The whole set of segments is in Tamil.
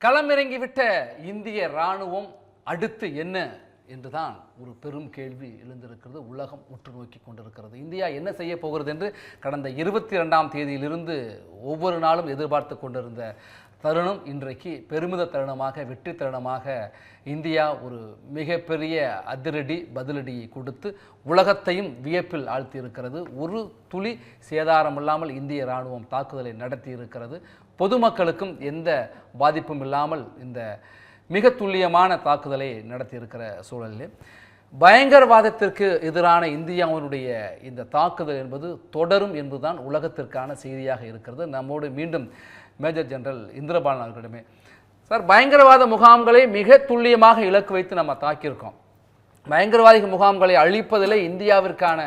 களமிறங்கிவிட்ட இந்திய இராணுவம் அடுத்து என்ன என்றுதான் ஒரு பெரும் கேள்வி எழுந்திருக்கிறது. உலகம் உற்று நோக்கி கொண்டிருக்கிறது. இந்தியா என்ன செய்ய போகிறது என்று கடந்த 22ஆம் தேதியிலிருந்து ஒவ்வொரு நாளும் எதிர்பார்த்து கொண்டிருந்த தருணம் இன்றைக்கு பெருமித தருணமாக, வெற்றி தருணமாக இந்தியா ஒரு மிகப்பெரிய அதிரடி பதிலடியை கொடுத்து உலகத்தையும் வியப்பில் ஆழ்த்தியிருக்கிறது. ஒரு துளி சேதாரம் இல்லாமல் இந்திய இராணுவம் தாக்குதலை நடத்தி இருக்கிறது. பொதுமக்களுக்கும் எந்த பாதிப்பும் இல்லாமல் இந்த மிக துல்லியமான தாக்குதலை நடத்தியிருக்கிற சூழலில் பயங்கரவாதத்திற்கு எதிரான இந்தியாவினுடைய இந்த தாக்குதல் என்பது தொடரும் என்பதுதான் உலகத்திற்கான செய்தியாக இருக்கிறது. நம்மோடு மீண்டும் மேஜர் ஜெனரல் இந்திரபாலன் அவர்களிடமே. சார், பயங்கரவாத முகாம்களை மிக துல்லியமாக இலக்கு வைத்து நம்ம தாக்கியிருக்கோம். பயங்கரவாத முகாம்களை அழிப்பதில் இந்தியாவிற்கான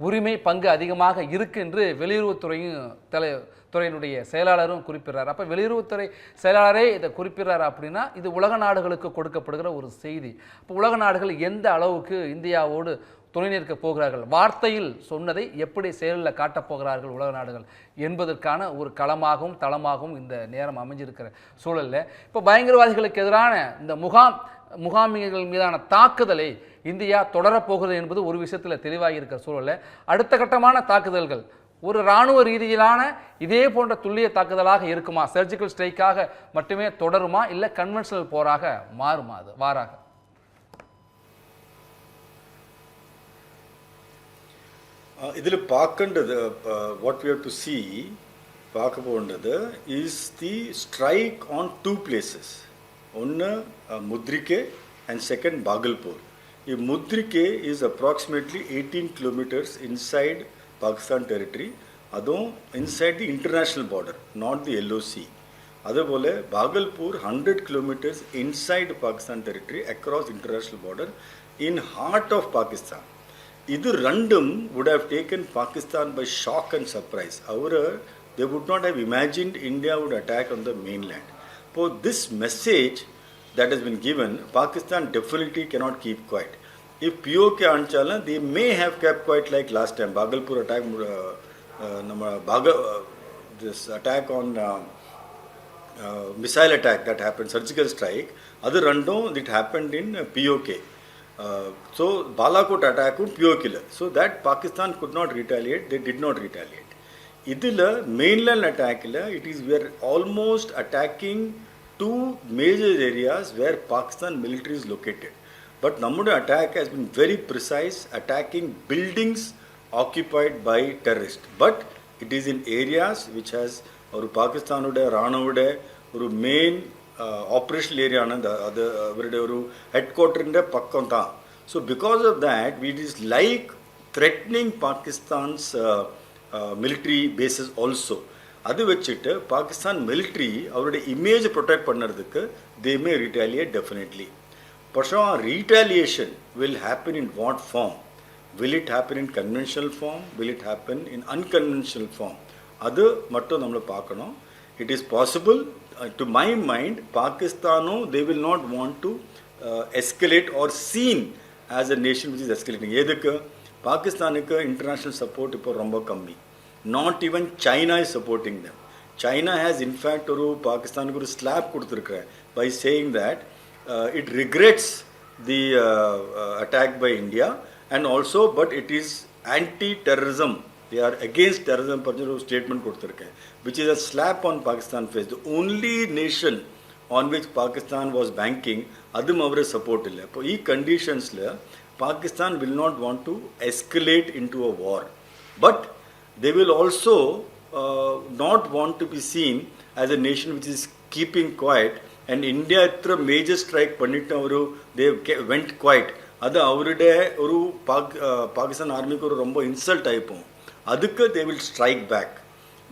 உரிமை பங்கு அதிகமாக இருக்கு என்று வெளியுறவுத்துறையினுடைய செயலாளரும் குறிப்பிடுறார். அப்போ வெளியுறவுத்துறை செயலாளரே இதை குறிப்பிடுறார் அப்படின்னா இது உலக நாடுகளுக்கு கொடுக்கப்படுகிற ஒரு செய்தி. இப்போ உலக நாடுகள் எந்த அளவுக்கு இந்தியாவோடு துணை நிற்க போகிறார்கள், வார்த்தையில் சொன்னதை எப்படி செயலில் காட்டப் போகிறார்கள் உலக நாடுகள் என்பதற்கான ஒரு களமாகவும் தளமாகவும் இந்த நேரம் அமைஞ்சிருக்கிற சூழலில் இப்போ பயங்கரவாதிகளுக்கு எதிரான இந்த முகாமிகள் மீதான தாக்குதலை இந்தியா தொடரப்போகிறது என்பது ஒரு விஷயத்தில் தெளிவாக இருக்கிற சூழலில் அடுத்த கட்டமான தாக்குதல்கள் ஒரு இராணுவ ரீதியிலான இதே போன்ற துல்லிய தாக்குதலாக இருக்குமா? சர்ஜிக்கல் ஸ்ட்ரைக்காக மட்டுமே தொடருமா, இல்லை கன்வென்ஷனல் போராக மாறுமா? அது வாராக இதில் பார்க்கின்றது what we have to see பார்க்க போகின்றது is the strike on two places. ஒன்று Muridke and second Bahawalpur. Muridke is approximately 18 kilometers inside Pakistan territory. அதுவும் inside the international border, not the LOC. அதுபோல் Bhagalpur 100 kilometers inside Pakistan territory across international border in heart of Pakistan. இது ரெண்டும் would have taken Pakistan by shock and surprise. They would not have imagined India would attack on the mainland. For this message that has been given, Pakistan definitely cannot keep quiet. If POK anchala, they may have kept quiet like last time. Bhagalpur attack, this attack on missile attack that happened, surgical strike. Other random it happened in POK. So Balakot attack on POK. So that Pakistan could not retaliate. They did not retaliate. Idila mainland attack, it is we are almost attacking two major areas where Pakistan military is located. But Namuda attack has been very precise, attacking buildings occupied by terrorists. But it is in areas which has or Pakistanoda, Ranavoda, or main operational area, the headquarters in the Pakkanta. So because of that, it is like threatening Pakistan's military bases also. அது வச்சுட்டு பாகிஸ்தான் மிலிட்ரி அவருடைய இமேஜ் ப்ரொடெக்ட் பண்ணுறதுக்கு they may retaliate definitely. But retaliation will happen in what form? Will it happen in conventional form? Will it happen in unconventional form? அது மட்டும் நம்மளை பார்க்கணும். It is possible, to my mind, Pakistano, they will not want to escalate or seen as a nation which is escalating. எதுக்கு பாகிஸ்தானுக்கு இன்டர்நேஷ்னல் சப்போர்ட் இப்போ ரொம்ப கம்மி. Not even China is supporting them. China has in fact ஒரு பாகிஸ்தானுக்கு ஒரு ஸ்லாப் கொடுத்துருக்குறேன் by saying that it regrets the attack by India and also but it is anti-terrorism. They are against terrorism பற்றி ஒரு ஸ்டேட்மெண்ட் கொடுத்துருக்கேன் which is a slap on Pakistan face. The only nation on which Pakistan was banking அதுவும் அவரை சப்போர்ட் இல்லை. இப்போ ಈ கண்டிஷன்ஸில் Pakistan will not want to escalate into a war. But they will also not want to be seen as a nation which is keeping quiet. And India itra major strike பண்ணிட்டு they went quiet. அது அவருடைய ஒரு பாகிஸ்தான் ஆர்மிக்கு ஒரு ரொம்ப இன்சல்ட் ஆகிப்போம். அதுக்கு they will strike back.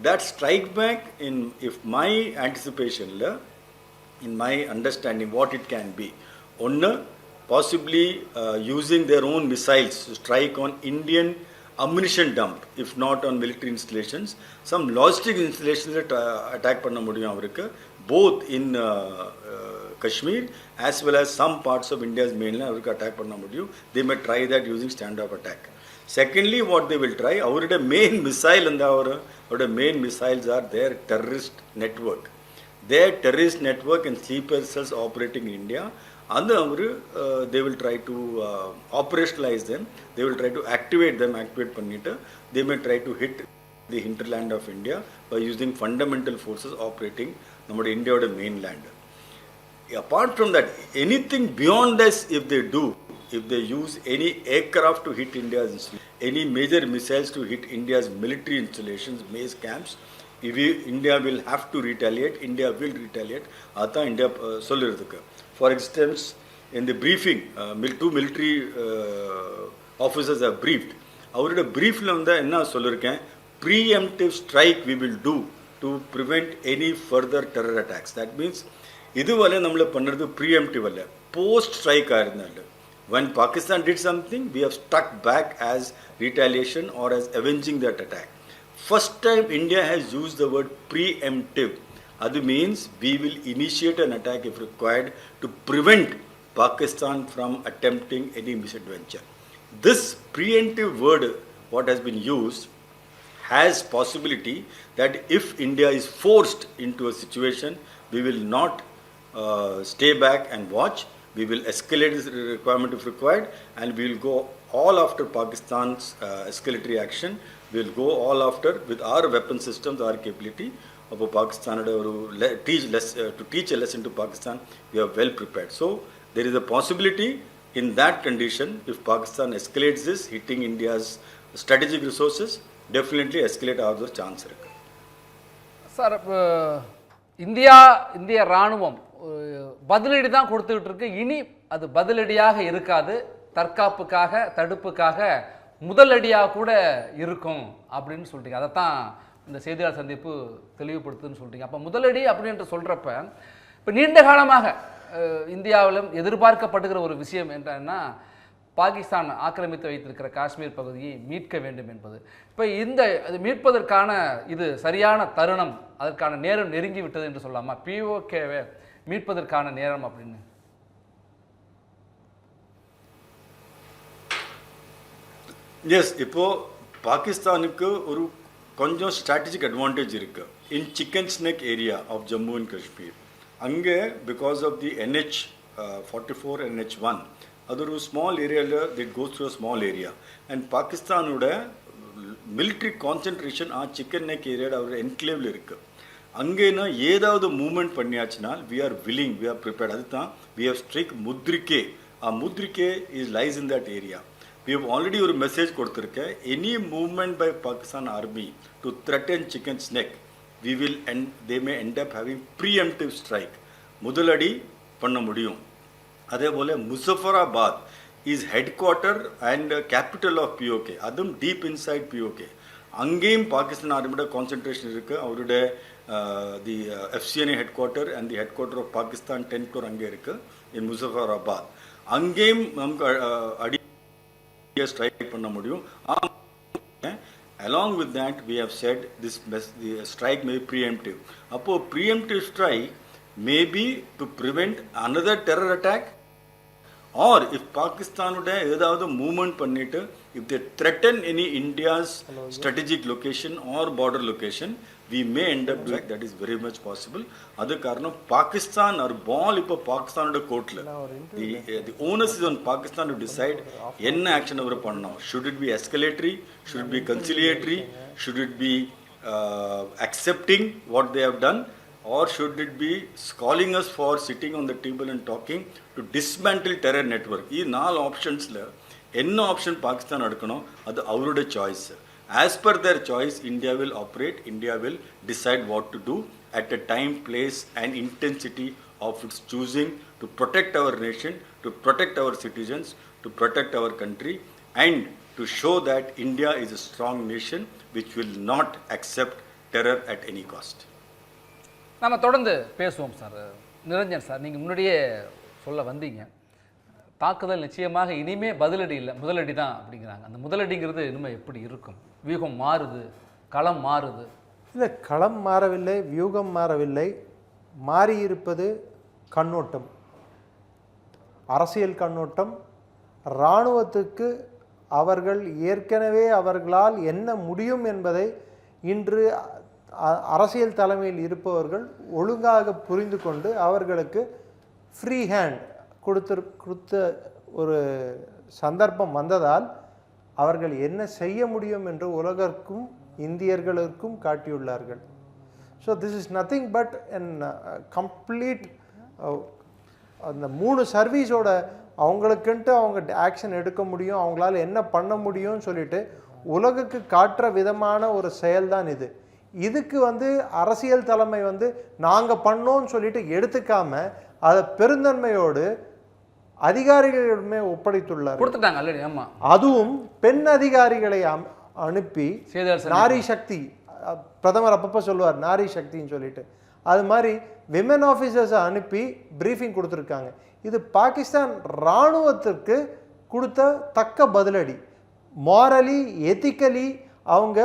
That strike back if my anticipation, in my understanding what it can be, ஒன்று possibly using their own missiles to strike on Indian ammunition dump, if not on military installations. Some logistic installations attack பண்ண முடியும் அவருக்கு, both in Kashmir as well as some parts of India's mainland அவருக்கு attack பண்ண முடியும். They may try that using stand-off attack. Secondly, what they will try, அவருடைய main missile and our main missiles are their terrorist network. their terrorist network and sleeper cells operating in India, and they will try to operationalize them, they will try to activate பண்ணிட்டு they may try to hit the hinterland of India by using fundamental forces operating நம்முடைய இந்தியாவோட mainland. Apart from that, anything beyond this, if they use any aircraft to hit India's installations, any major missiles to hit India's military installations, base camps, India will have to retaliate. India will retaliate. அதான் இந்தியா சொல்லிருக்கு. For instance, in the briefing, two military officers have briefed. அவரோட briefல என்ன சொல்லிருக்கேன், preemptive strike we will do to prevent any further terror attacks. That means இதுவரை நம்மள பண்ணுறது preemptive அல்ல, post strike ஆயிருந்தாங்க. When Pakistan did something, we have struck back as retaliation or as avenging that attack. First time India has used the word preemptive. That means we will initiate an attack if required to prevent Pakistan from attempting any misadventure. This preemptive word, what has been used, has possibility that if India is forced into a situation, we will not stay back and watch. We will escalate this requirement if required, and we will go all after Pakistan's escalatory action. We will go all after with our weapon systems, our capability of Pakistan to teach a lesson to Pakistan. We are well prepared. So there is a possibility in that condition, if Pakistan escalates this, hitting India's strategic resources, definitely escalate our chance. Sir, இந்திய இராணுவம் பதிலடி தான் கொடுத்துக்கிட்டு இருக்கு. இனி அது பதிலடியாக இருக்காது, தற்காப்புக்காக தடுப்புக்காக முதலடியாக கூட இருக்கும் அப்படின்னு சொல்லிட்டீங்க. அதைத்தான் இந்த செய்தியாளர் சந்திப்பு தெளிவுபடுத்துன்னு சொல்லிட்டீங்க. அப்போ முதலடி அப்படின்ட்டு சொல்கிறப்ப இப்போ நீண்ட காலமாக இந்தியாவிலும் எதிர்பார்க்கப்படுகிற ஒரு விஷயம் என்னன்னா, பாகிஸ்தான் ஆக்கிரமித்து வைத்திருக்கிற காஷ்மீர் பகுதியை மீட்க வேண்டும் என்பது. இப்போ அது மீட்பதற்கான இது சரியான தருணம், அதற்கான நேரம் நெருங்கி விட்டது என்று சொல்லலாமா? பிஓகேவை மீட்பதற்கான நேரம் அப்படின்னு. எஸ், இப்போ பாகிஸ்தானுக்கு ஒரு கொஞ்சம் ஸ்ட்ராட்டஜிக் அட்வான்டேஜ் இருக்கு in chicken snake area of Jammu and Kashmir. அங்கே because of the NH44 and NH1, அது ஒரு ஸ்மால் ஏரியாவில் it goes through a small area. And பாகிஸ்தானோட மிலிட்ரி கான்சென்ட்ரேஷன் சிக்கன் நெக் ஏரியாவில் அவரோட என்க்ளேவில் இருக்குது. அங்கேனா ஏதாவது மூவ்மெண்ட் பண்ணியாச்சுன்னா we are willing, we are prepared. அதுதான் we have strike Muridke. Muridke is lies in that area. We have already ஒரு மெசேஜ் கொடுத்துருக்கேன், any movement by Pakistan army to threaten chicken snake, we will they may end up having preemptive strike. முதலடி பண்ண முடியும். அதே போல் முசஃபராபாத் is headquarter and capital of POK. அதுவும் டீப் இன்சைட் POK. அங்கேயும் பாகிஸ்தான் ஆர்மியோட கான்சென்ட்ரேஷன் இருக்குது. அவருடைய the FCNA headquarter and the headquarter of Pakistan 10 crore அங்கே இருக்குது இன் முசஃபராபாத். அங்கேயும் நமக்கு அடி ஸ்ட்ரைக் பண்ண முடியும். Along with that, we have said the strike may be preemptive. அப்போ preemptive strike may be to prevent another terror attack, or if Pakistan would ஏதாவது மூவ்மெண்ட் பண்ணிட்டு if they threaten any India's strategic location or border location, we may end up doing that. Is very much possible. அது காரணம் பாகிஸ்தான் ஒரு பால் இப்போ பாகிஸ்தானோட கோர்ட்ல. The onus is on Pakistan to decide என்ன ஆக்ஷன் அவர் பண்ணணும். Should it be escalatory? Should it be conciliatory? Should it be accepting what they have done? Or should it be calling us for sitting on the table and talking to dismantle terror network? These 4 options-la enna option Pakistan edukano adu avarude choice. As per their choice, India will operate. India will decide what to do at a time, place and intensity of its choosing to protect our nation, to protect our citizens, to protect our country, and to show that India is a strong nation which will not accept terror at any cost. நம்ம தொடர்ந்து பேசுவோம் சார். நிரஞ்சன் சார், நீங்கள் முன்னாடியே சொல்ல வந்தீங்க, தாக்குதல் நிச்சயமாக இனிமே பதிலடி இல்லை, முதலடி தான் அப்படிங்கிறாங்க. அந்த முதலடிங்கிறது இனிமேல் எப்படி இருக்கும்? வியூகம் மாறுது, களம் மாறுது. இல்லை, களம் மாறவில்லை, வியூகம் மாறவில்லை, மாறியிருப்பது கண்ணோட்டம், அரசியல் கண்ணோட்டம். இராணுவத்துக்கு அவர்கள் ஏற்கனவே அவர்களால் என்ன முடியும் என்பதை இன்று அரசியல் தலைமையில் இருப்பவர்கள் ஒழுங்காக புரிந்து கொண்டு அவர்களுக்கு ஃப்ரீ ஹேண்ட் கொடுத்த ஒரு சந்தர்ப்பம் வந்ததால் அவர்கள் என்ன செய்ய முடியும் என்று உலகிற்கும் இந்தியர்களுக்கும் காட்டியுள்ளார்கள். So this is nothing but an complete அந்த 3 சர்வீஸோட அவங்களுக்குன்ட்டு அவங்க ஆக்ஷன் எடுக்க முடியும், அவங்களால என்ன பண்ண முடியும்னு சொல்லிட்டு உலகுக்கு காட்டுற விதமான ஒரு செயல்தான் இது. இதுக்கு அரசியல் தலைமை நாங்கள் பண்ணோன்னு சொல்லிட்டு எடுத்துக்காம அதை பெருந்தன்மையோடு அதிகாரிகளிடமே ஒப்படைத்துள்ளார், கொடுத்துட்டாங்க ஆல்ரெடி. ஆமா, அதுவும் பெண் அதிகாரிகளை அனுப்பி நாரி சக்தி, பிரதமர் அப்பப்போ சொல்லுவார் நாரி சக்தின்னு சொல்லிட்டு, அது மாதிரி விமன் ஆஃபீஸர்ஸை அனுப்பி பிரீஃபிங் கொடுத்துருக்காங்க. இது பாகிஸ்தான் இராணுவத்திற்கு கொடுத்த தக்க பதிலடி. மாரலி எத்திக்கலி அவங்க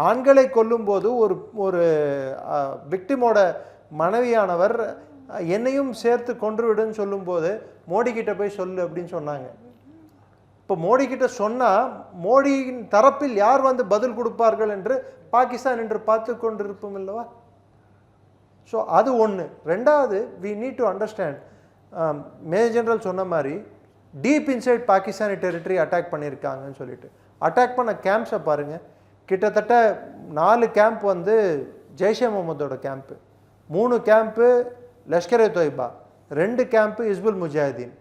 ஆண்களை கொல்லும்போது ஒரு விக்டிமோட மனைவியானவர் என்னையும் சேர்த்து கொன்றுவிடுன்னு சொல்லும்போது மோடி கிட்ட போய் சொல்லு அப்படின்னு சொன்னாங்க. இப்போ மோடி கிட்ட சொன்னால் மோடியின் தரப்பில் யார் பதில் கொடுப்பார்கள் என்று பாகிஸ்தான் என்று பார்த்து கொண்டிருப்போம் இல்லவா? ஸோ அது ஒன்று. ரெண்டாவது, we need to understand, major general சொன்ன மாதிரி deep inside Pakistani territory attack பண்ணியிருக்காங்கன்னு சொல்லிட்டு அட்டாக் பண்ண கேம்ப்ஸை பாருங்கள். கிட்டத்தட்ட 4 கேம்ப் ஜெய்ஷே முகமதோட camp, 3 camp Lashkar Toiba, 2 camp Hizbul Mujahideen.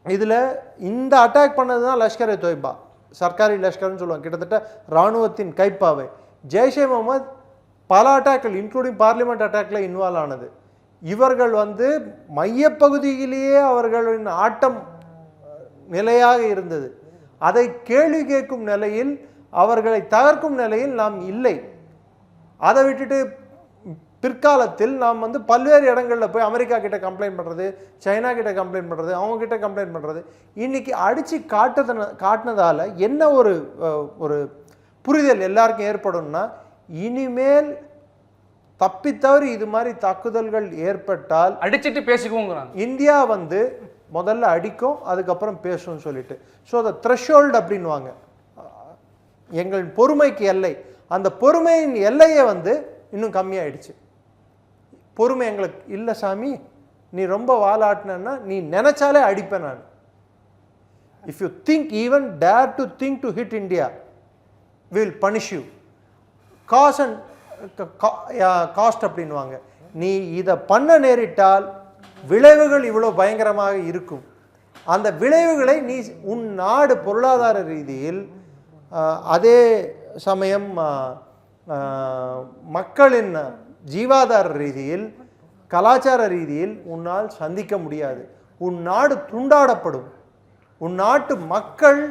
இதில் இந்த அட்டாக் பண்ணது தான் லஷ்கர் தொய்பா, சர்க்காரி லஷ்கர்னு சொல்லுவாங்க, கிட்டத்தட்ட இராணுவத்தின் கைப்பாவை. ஜெய்ஷே முகமது பல அட்டாக்கள் இன்க்ளூடிங் பார்லிமெண்ட் அட்டாக்ல இன்வால்வ் ஆனது. இவர்கள் மையப்பகுதியிலேயே அவர்களின் ஆட்டம் நிலையாக இருந்தது. அதை கேள்வி கேட்கும் நிலையில், அவர்களை தகர்க்கும் நிலையில் நாம் இல்லை. அதை விட்டுட்டு பிற்காலத்தில் நாம் பல்வேறு இடங்களில் போய் அமெரிக்கா கிட்ட கம்ப்ளைண்ட் பண்ணுறது, சைனா கிட்ட கம்ப்ளைண்ட் பண்ணுறது, அவங்க கிட்ட கம்ப்ளைண்ட் பண்ணுறது. இன்னைக்கு அடித்து காட்டினதால என்ன ஒரு புரிதல் எல்லாருக்கும் ஏற்படும்னா, இனிமேல் தப்பித்தவறி இது மாதிரி தாக்குதல்கள் ஏற்பட்டால் அடிச்சிட்டு பேசிக்குவோங்கிறாங்க. இந்தியா முதல்ல அடிக்கும், அதுக்கப்புறம் பேசும் சொல்லிட்டு. ஸோ த த்ரெஷோல்டு அப்படின்வாங்க, எங்கள் பொறுமைக்கு எல்லை. அந்த பொறுமையின் எல்லையை இன்னும் கம்மியாயிடுச்சு. பொறுமை எங்களுக்கு இல்லை சாமி, நீ ரொம்ப வாலாட்டினா நீ நினைச்சாலே அடிப்பேன் நான். If you think, even dare to think to hit India, will punish you. Cost அப்படின்வாங்க. நீ இதை பண்ண நேரிட்டால் விளைவுகள் இவ்வளோ பயங்கரமாக இருக்கும். அந்த விளைவுகளை நீ உன் நாடு பொருளாதார ரீதியில், அதே சமயம் மக்களின் ஜீவாதார ரீதியில், கலாச்சார ரீதியில் உன்னால் சந்திக்க முடியாது. உன் நாடு துண்டாடப்படும். உன் நாட்டு மக்கள்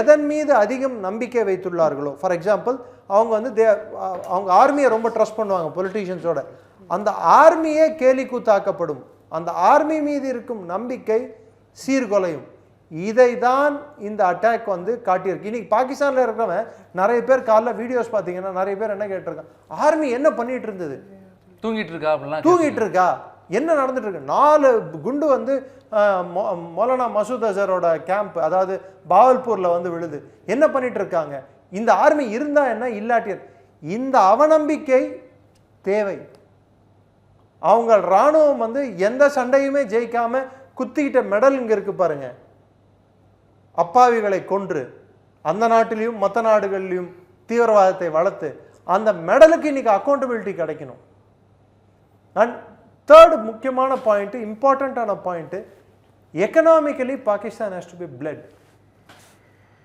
எதன் மீது அதிகம் நம்பிக்கை வைத்துள்ளார்களோ, ஃபார் எக்ஸாம்பிள் அவங்க அவங்க ஆர்மியை ரொம்ப ட்ரஸ்ட் பண்ணுவாங்க பொலிட்டீஷியன்ஸோட, அந்த ஆர்மியே கேலி கூத்தாக்கப்படும். அந்த ஆர்மி மீது இருக்கும் நம்பிக்கை சீர்குலையும். இதை தான் இந்த அட்டாக் காட்டியிருக்கு. இன்னைக்கு பாகிஸ்தானில் இருக்கிறவன் நிறைய பேர் காலைல வீடியோஸ் பார்த்தீங்கன்னா நிறைய பேர் என்ன கேட்டிருக்காங்க, ஆர்மி என்ன பண்ணிட்டு இருந்தது, தூங்கிட்டு இருக்கா அப்படிலாம், தூங்கிட்டு இருக்கா, என்ன நடந்துட்டு இருக்கு. 4 குண்டு மௌலானா மசூத் அசரோட கேம்ப், அதாவது பாவல்பூர்ல விழுது. என்ன பண்ணிட்டு இருக்காங்க? இந்த ஆர்மி இருந்தா என்ன, இல்லாட்டியர். இந்த அவநம்பிக்கை தேவை. அவங்க இராணுவம் எந்த சண்டையுமே ஜெயிக்காம குத்திக்கிட்ட மெடல் இங்க இருக்கு பாருங்க. அப்பாவிகளை கொன்று அந்த நாட்டிலையும் மற்ற நாடுகளிலும் தீவிரவாதத்தை வளர்த்து அந்த மெடலுக்கு இன்னைக்கு அக்கௌண்டபிலிட்டி கிடைக்கணும். அண்ட் தேர்ட் முக்கியமான பாயிண்ட், இம்பார்ட்டண்ட்டான point, economically Pakistan has to be bled.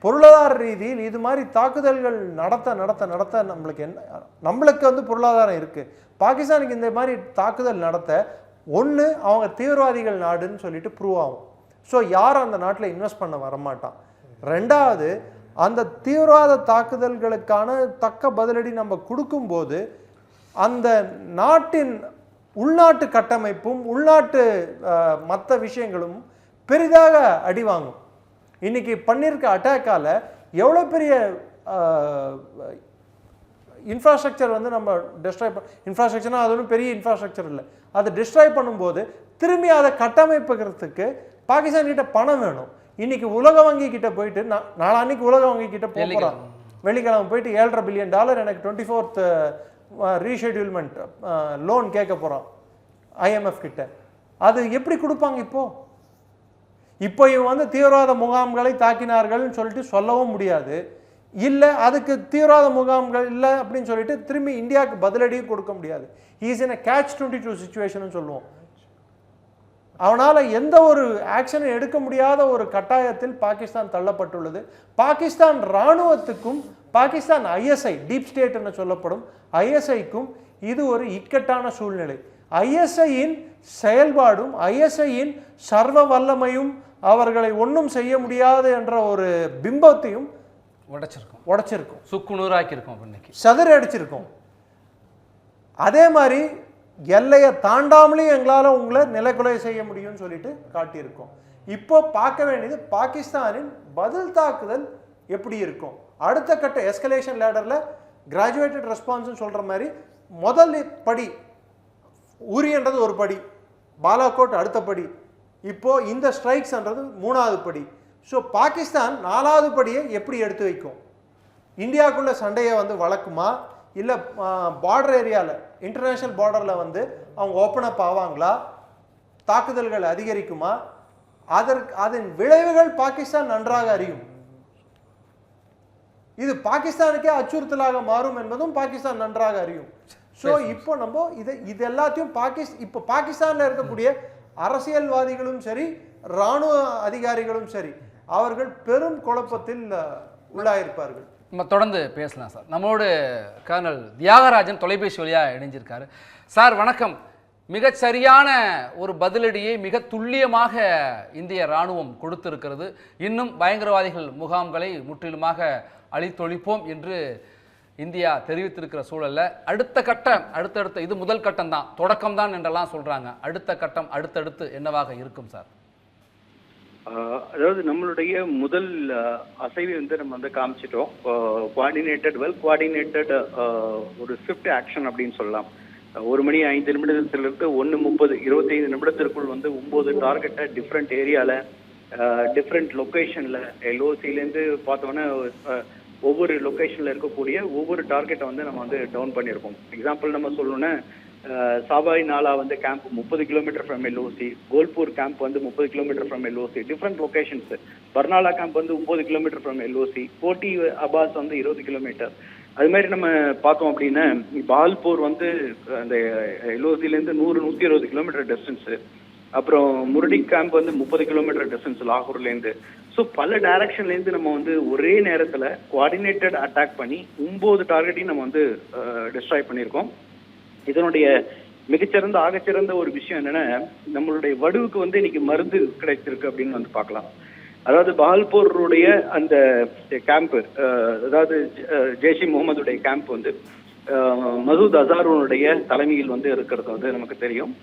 பொருளாதார ரீதியில் இது மாதிரி தாக்குதல்கள் நடத்த நம்மளுக்கு பொருளாதாரம் இருக்கு. பாகிஸ்தானுக்கு இந்த மாதிரி தாக்குதல் நடத்த ஒன்று அவங்க தீவிரவாதிகள் நாடுன்னு சொல்லிட்டு ப்ரூவ் ஆகும். ஸோ யாரும் அந்த நாட்டில் இன்வெஸ்ட் பண்ண வரமாட்டான். ரெண்டாவது, அந்த தீவிரவாத தாக்குதல்களுக்கான தக்க பதிலடி நம்ம கொடுக்கும்போது அந்த நாட்டின் உள்நாட்டு கட்டமைப்பும் உள்நாட்டு மற்ற விஷயங்களும் பெரிதாக அடி வாங்கும். இன்னைக்கு பண்ணியிருக்க அட்டாக்கால எவ்வளோ பெரிய இன்ஃப்ராஸ்ட்ரக்சர் நம்ம டிஸ்ட்ராய் இன்ஃப்ராஸ்ட்ரக்சர்னா அது ஒன்றும் பெரிய இன்ஃப்ராஸ்ட்ரக்சர் இல்லை. அதை டிஸ்ட்ராய் பண்ணும்போது திரும்பி அதை கட்டமைப்புக்கிறதுக்கு பாகிஸ்தான் கிட்ட பணம் வேணும். இன்னைக்கு உலக வங்கி கிட்ட போயிட்டு நாளான்னைக்கு உலக வங்கி கிட்ட போகிறான். வெள்ளிக்கிழமை போயிட்டு $7.5 பில்லியன் எனக்கு 24th ரீஷெடியூல்மெண்ட் லோன் கேட்க போகிறோம் ஐஎம்எஃப் கிட்ட. அது எப்படி கொடுப்பாங்க? இப்போ இவன் தீவிரவாத முகாம்களை தாக்கினார்கள்னு சொல்லிட்டு சொல்லவும் முடியாது. இல்லை அதுக்கு தீவிரவாத முகாம்கள் இல்லை அப்படின்னு சொல்லிட்டு திரும்பி இந்தியாவுக்கு பதிலடியும் கொடுக்க முடியாது. Is in a catch-22 situation சொல்லுவோம். அவனால் எந்த ஒரு ஆக்ஷனும் எடுக்க முடியாத ஒரு கட்டாயத்தில் பாகிஸ்தான் தள்ளப்பட்டுள்ளது. பாகிஸ்தான் இராணுவத்துக்கும் பாகிஸ்தான் ஐஎஸ்ஐ டீப் ஸ்டேட் என்று சொல்லப்படும் ஐஎஸ்ஐக்கும் இது ஒரு இக்கட்டான சூழ்நிலை. ஐஎஸ்ஐயின் செயல்பாடும் ஐஎஸ்ஐயின் சர்வ வல்லமையும் அவர்களை ஒன்றும் செய்ய முடியாது என்ற ஒரு பிம்பத்தையும் உடைச்சிருக்கும், சுக்குநூறாக்கியிருக்கோம், சதுர அடிச்சிருக்கோம். அதே மாதிரி எல்லையை தாண்டாமலேயும் எங்களால் உங்களை நிலைக்குலை செய்ய முடியும்னு சொல்லிட்டு காட்டியிருக்கோம். இப்போ பார்க்க வேண்டியது பாகிஸ்தானின் பதில் தாக்குதல் எப்படி இருக்கும். அடுத்த கட்ட எஸ்கலேஷன் லேடரில் கிராஜுவேட்டட் ரெஸ்பான்ஸ்னு சொல்கிற மாதிரி முதல் படி உரியன்றது ஒரு படி, பாலாகோட் அடுத்த படி, இப்போ இந்த ஸ்ட்ரைக்ஸ்ன்றது 3வது படி. ஸோ பாகிஸ்தான் 4வது படியை எப்படி எடுத்து வைக்கும்? இந்தியாவுக்குள்ள சண்டையை வளர்க்குமா, இல்லை பார்டர் ஏரியாவில் இன்டர்நேஷ்னல் பார்டரில் அவங்க ஓப்பன் அப் ஆவாங்களா, தாக்குதல்கள் அதிகரிக்குமா? அதன் விளைவுகள் பாகிஸ்தான் நன்றாக அறியும். இது பாகிஸ்தானுக்கே அச்சுறுத்தலாக மாறும் என்பதும் பாகிஸ்தான் நன்றாக அறியும். ஸோ இப்போ நம்ம இது எல்லாத்தையும் இப்போ பாகிஸ்தானில் இருக்கக்கூடிய அரசியல்வாதிகளும் சரி இராணுவ அதிகாரிகளும் சரி அவர்கள் பெரும் குழப்பத்தில் உள்ளாயிருப்பார்கள். நம்ம தொடர்ந்து பேசலாம் சார். நம்மளோட கர்னல் தியாகராஜன் தொலைபேசி வழியாக இணைஞ்சிருக்காரு. சார் வணக்கம். மிக சரியான ஒரு பதிலடியை மிக துல்லியமாக இந்திய இராணுவம் கொடுத்திருக்கிறது. இன்னும் பயங்கரவாதிகள் முகாம்களை முற்றிலுமாக அழித்தொழிப்போம் என்று இந்தியா தெரிவித்திருக்கிற சூழல்ல அடுத்தடுத்த இது முதல் கட்டம் தான், தொடக்கம் தான் என்றெல்லாம் சொல்றாங்க. அடுத்த கட்டம் அடுத்தடுத்து என்னவாக இருக்கும் சார்? அதாவது நம்மளுடைய முதல் அசைவை நம்ம காமிச்சிட்டோம். குவார்டினேட்டட் ஒரு ஸ்விஃப்ட் ஆக்ஷன் அப்படின்னு சொல்லலாம். 1 மணி 5 நிமிடத்திலிருந்து 1:30 25 நிமிடத்திற்குள் 9 டார்கெட்டை டிஃப்ரெண்ட் ஏரியால டிஃப்ரெண்ட் லொக்கேஷன்ல எல்ஓசிலேருந்து பார்த்தோன்னா ஒவ்வொரு லொக்கேஷன்ல இருக்கக்கூடிய ஒவ்வொரு டார்கெட்டை நம்ம டவுன் பண்ணியிருக்கோம். எக்ஸாம்பிள் நம்ம சொல்லணும்னா Sawai Nala camp 30 kilometre from LOC, Gulpur camp 30 kilometre from LOC, different locations. Barnala camp 9 kilometre from LOC, Kotli Abbas 20 kilometre. அது மாதிரி நம்ம பார்த்தோம் அப்படின்னா பால்பூர் அந்த எல்ஓசிலேருந்து 100-120 கிலோமீட்டர் டிஸ்டன்ஸு. அப்புறம் முரடி கேம்ப் 30 கிலோமீட்டர் டிஸ்டன்ஸ் லாகூர்லேருந்து. ஸோ பல டைரக்ஷன்லேருந்து நம்ம ஒரே நேரத்தில் குவார்டினேட்டட் அட்டாக் பண்ணி 9 டார்கெட்டையும் நம்ம டிஸ்ட்ராய் பண்ணியிருக்கோம். இதனுடைய மிகச்சிறந்த ஆகச்சிறந்த ஒரு விஷயம் என்னன்னா, நம்மளுடைய வடுவுக்கு இன்னைக்கு மருந்து கிடைச்சிருக்கு அப்படின்னு பார்க்கலாம். அதாவது பால்பூருடைய அந்த கேம்ப், அதாவது ஜெய்ஷ் இ முகமதுடைய கேம்ப் மசூத் அசாருடைய தலைமையில் இருக்கிறது நமக்கு தெரியும்.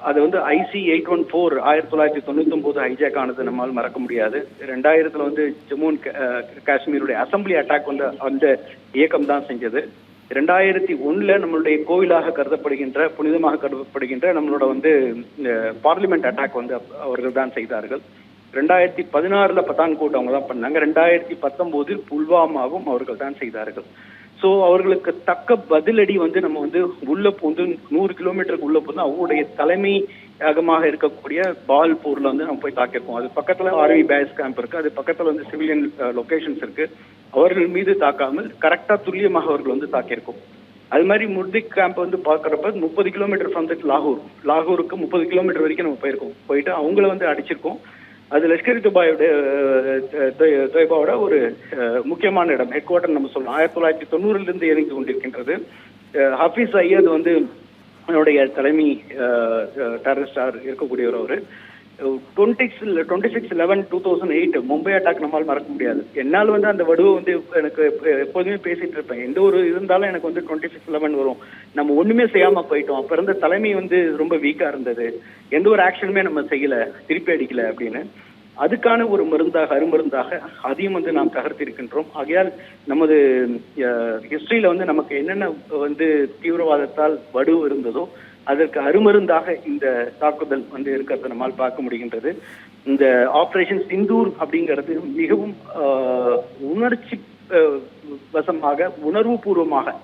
அது IC 814 1999 ஹைஜாக் ஆனது நம்மால் மறக்க முடியாது. 2000 ஜம்மு அண்ட் காஷ்மீருடைய அசம்பிளி அட்டாக் அந்த இயக்கம் தான் செஞ்சது. 2001 நம்மளுடைய கோவிலாக கருதப்படுகின்ற புனிதமாக கருதப்படுகின்ற நம்மளோட பார்லிமெண்ட் அட்டாக் அவர்கள் தான் செய்தார்கள். 2016 பத்தான்கோட் அவங்க தான் பண்ணாங்க. 2019 புல்வாமாவும் அவர்கள் தான் செய்தார்கள். ஸோ அவர்களுக்கு தக்க பதிலடி நம்ம உள்ள பூந்து 100 கிலோமீட்டருக்கு உள்ள பூந்து அவங்களுடைய தலைமையகமாக இருக்கக்கூடிய பால்பூர்ல நம்ம போய் தாக்கியிருக்கோம். அது பக்கத்துல ஆர்மி பேஸ் கேம்ப் இருக்கு, அது பக்கத்துல சிவிலியன் லொகேஷன்ஸ் இருக்கு. அவர்கள் மீது தாக்காமல் கரெக்டா துல்லியமாக அவர்கள் தாக்கியிருக்கோம். அது மாதிரி முர்திக் கேம்ப் பாக்குறப்ப 30 கிலோமீட்டர் ஃப்ரம் லாகூருக்கு 30 கிலோமீட்டர் வரைக்கும் நம்ம போயிட்டு அவங்கள அடிச்சிருக்கோம். அது லஷ்கர் தொய்பாவோட ஒரு முக்கியமான இடம், ஹெட் குவார்டர் நம்ம சொல்லலாம். 1990 இயங்கி கொண்டிருக்கின்றது. ஹஃபீஸ் சையத் அவருடைய தலைமை டெரரிஸ்டார் இருக்கக்கூடியவர். அவரு 26/11/2008 மும்பை அட்டாக் நம்மால் மறக்க முடியாது. என்னால் அந்த வடுவை எனக்கு எப்போதுமே பேசிட்டு இருப்பேன். எந்த ஒரு இருந்தாலும் எனக்கு 26/11 வரும். நம்ம ஒண்ணுமே செய்யாம போயிட்டோம். அப்ப இருந்த தலைமை ரொம்ப வீக்கா இருந்தது. எந்த ஒரு ஆக்ஷனுமே நம்ம செய்யல, திருப்பி அடிக்கல அப்படின்னு. அதுக்கான ஒரு அருமருந்தாக அதையும் நாம் தகர்த்திருக்கின்றோம். ஆகையால் நமது ஹிஸ்டரியில நமக்கு என்னென்ன தீவிரவாதத்தால் வடு இருந்ததோ அதற்கு அருமருந்தாக இந்த தாக்குதல் இருக்கிறத நம்மால் பார்க்க முடிகின்றது. இந்த ஆபரேஷன் சிந்தூர் அப்படிங்கிறது மிகவும் உணர்ச்சி வசமாக உணர்வு பூர்வமாக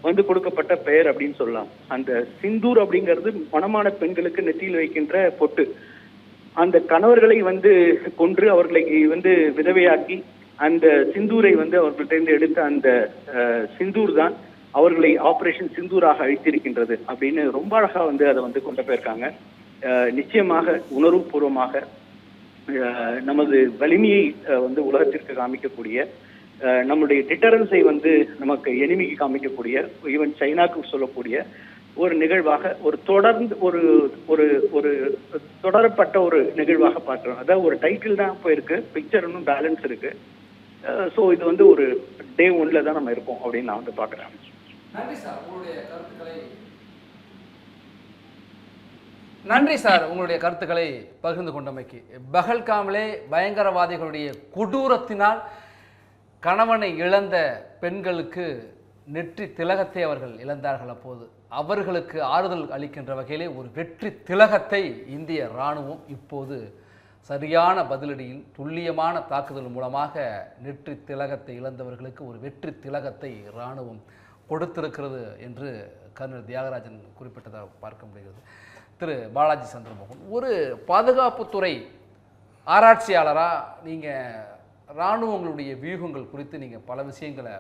வந்து கொடுக்கப்பட்ட பெயர் அப்படின்னு சொல்லலாம். அந்த சிந்தூர் அப்படிங்கிறது மணமான பெண்களுக்கு நெற்றியில் வைக்கின்ற பொட்டு. அந்த கணவர்களை வந்து கொன்று அவர்களை வந்து விதவையாக்கி அந்த சிந்தூரை வந்து அவர்கள்ட்ட எடுத்த அந்த சிந்தூர் தான் அவர்களை ஆபரேஷன் சிந்தூராக அழித்திருக்கின்றது அப்படின்னு ரொம்ப அழகா வந்து அதை வந்து கொண்டு போயிருக்காங்க. நிச்சயமாக உணர்வுபூர்வமாக நமது வலிமையை வந்து உலகத்திற்கு காமிக்கக்கூடிய, நம்முடைய டிட்டரன்ஸை வந்து நமக்கு எனிமிக்கு காமிக்கக்கூடிய, ஈவன் சைனாக்கு சொல்லக்கூடிய ஒரு நிகழ்வாக ஒரு தொடர்ந்து ஒரு ஒரு ஒரு தொடரப்பட்ட ஒரு நிகழ்வாக பார்க்கிறோம். அதாவது ஒரு டைட்டில் தான் போயிருக்கு, பிக்சர் இன்னும் பேலன்ஸ் இருக்கு. ஸோ இது வந்து ஒரு டே 1ல தான் நம்ம இருப்போம் அப்படின்னு நான் வந்து பார்க்குறேன். நன்றி சார் உங்களுடைய கருத்துக்களை நன்றி சார் உங்களுடைய கருத்துக்களை பகிர்ந்து கொண்டமைக்கு. பஹல்காமிலே பயங்கரவாதிகளுடைய கொடூரத்தினால் கணவனை இழந்த பெண்களுக்கு நெற்றி திலகத்தை அவர்கள் இழந்தார்கள். அப்போது அவர்களுக்கு ஆறுதல் அளிக்கின்ற வகையிலே ஒரு வெற்றி திலகத்தை இந்திய இராணுவம் இப்போது சரியான பதிலடியில் துல்லியமான தாக்குதல் மூலமாக நெற்றி திலகத்தை இழந்தவர்களுக்கு ஒரு வெற்றி திலகத்தை இராணுவம் கொடுத்திருக்கிறது என்று கர்னல் தியாகராஜன் குறிப்பிட்டதாக பார்க்க முடிகிறது. திரு பாலாஜி சந்திரமோகன், ஒரு பாதுகாப்புத்துறை ஆராய்ச்சியாளராக நீங்கள் இராணுவங்களுடைய வியூகங்கள் குறித்து நீங்கள் பல விஷயங்களை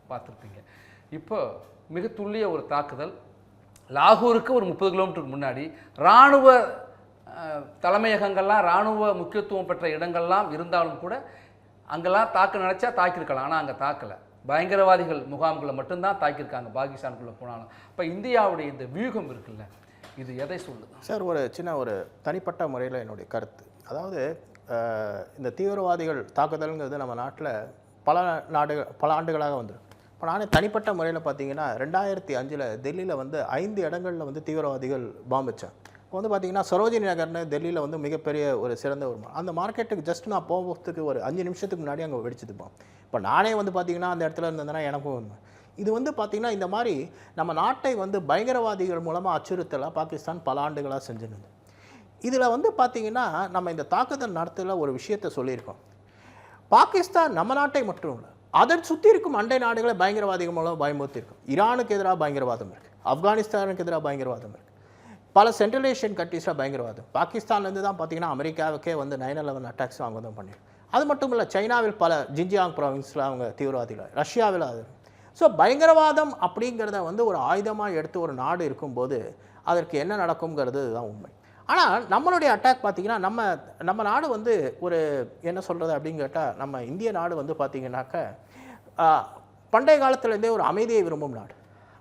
பார்த்துருப்பீங்க. இப்போ மிக துல்லிய ஒரு தாக்குதல் லாகூருக்கு ஒரு 30 கிலோமீட்டருக்கு முன்னாடி இராணுவ தலைமையகங்கள்லாம் இராணுவ முக்கியத்துவம் பெற்ற இடங்கள்லாம் இருந்தாலும் கூட அங்கெல்லாம் தாக்க நினச்சா தாக்கியிருக்கலாம். ஆனால் அங்கே தாக்கலை, பயங்கரவாதிகள் முகாம்களை மட்டும்தான் தாக்கியிருக்காங்க பாகிஸ்தானுக்குள்ளே போனாலும். இப்போ இந்தியாவுடைய இந்த வியூகம் இருக்குல்ல, இது எதை சொல்லுது சார்? ஒரு சின்ன ஒரு தனிப்பட்ட முறையில் என்னுடைய கருத்து, அதாவது இந்த தீவிரவாதிகள் தாக்குதல்ங்கிறது நம்ம நாட்டில் பல ஆண்டுகளாக வந்துடும். இப்போ நானே தனிப்பட்ட முறையில் பார்த்தீங்கன்னா 2005 டெல்லியில் வந்து 5 இடங்களில் வந்து தீவிரவாதிகள் பாம்பு வச்சாங்க. இப்போ வந்து பார்த்தீங்கன்னா சரோஜினி நகர்னு டெல்லியில் வந்து மிகப்பெரிய ஒரு சிறந்த ஒரு அந்த மார்க்கெட்டுக்கு ஜஸ்ட் நான் போகிறதுக்கு ஒரு 5 நிமிஷத்துக்கு முன்னாடி அங்கே வெடிச்சுதுப்போம். இப்போ நானே வந்து பார்த்தீங்கன்னா அந்த இடத்துல இருந்ததுன்னா எனக்கும் இது வந்து பார்த்திங்கன்னா இந்த மாதிரி நம்ம நாட்டை வந்து பயங்கரவாதிகள் மூலமாக அச்சுறுத்தலாக பாகிஸ்தான் பல ஆண்டுகளாக செஞ்சுருந்தது. இதில் வந்து பார்த்திங்கன்னா நம்ம இந்த தாக்குதல் நடத்தல ஒரு விஷயத்தை சொல்லியிருக்கோம். பாகிஸ்தான் நம்ம நாட்டை மட்டும் இல்லை, அதை சுற்றி இருக்கும் அண்டை நாடுகளை பயங்கரவாதிகள் மூலம் பயமுறுத்தியிருக்கும். ஈரானுக்கு எதிராக பயங்கரவாதம் இருக்குது, ஆப்கானிஸ்தானுக்கு எதிராக பயங்கரவாதம் இருக்குது, பல சென்ட்ரல் ஏஷியன் கண்ட்ரீஸில் பயங்கரவாதம். பாகிஸ்தான்லேருந்து தான் பார்த்திங்கன்னா அமெரிக்காவுக்கே வந்து 9/11 அட்டாக்ஸ் அவங்க தான் பண்ணியிருக்கோம். அது மட்டும் இல்லை, சைனாவில் பல ஜின்ஜியாங் ப்ராவின்ஸில் அவங்க தீவிரவாதிகள், ரஷ்யாவில் அது. ஸோ பயங்கரவாதம் அப்படிங்கிறத வந்து ஒரு ஆயுதமாக எடுத்து ஒரு நாடு இருக்கும்போது அதற்கு என்ன நடக்குங்கிறது தான் உண்மை. ஆனால் நம்மளுடைய அட்டாக் பார்த்திங்கன்னா நம்ம நாடு வந்து ஒரு என்ன சொல்கிறது அப்படின்னு கேட்டால், நம்ம இந்திய நாடு வந்து பார்த்திங்கனாக்க பண்டைய காலத்துலேருந்தே ஒரு அமைதியை விரும்பும் நாடு.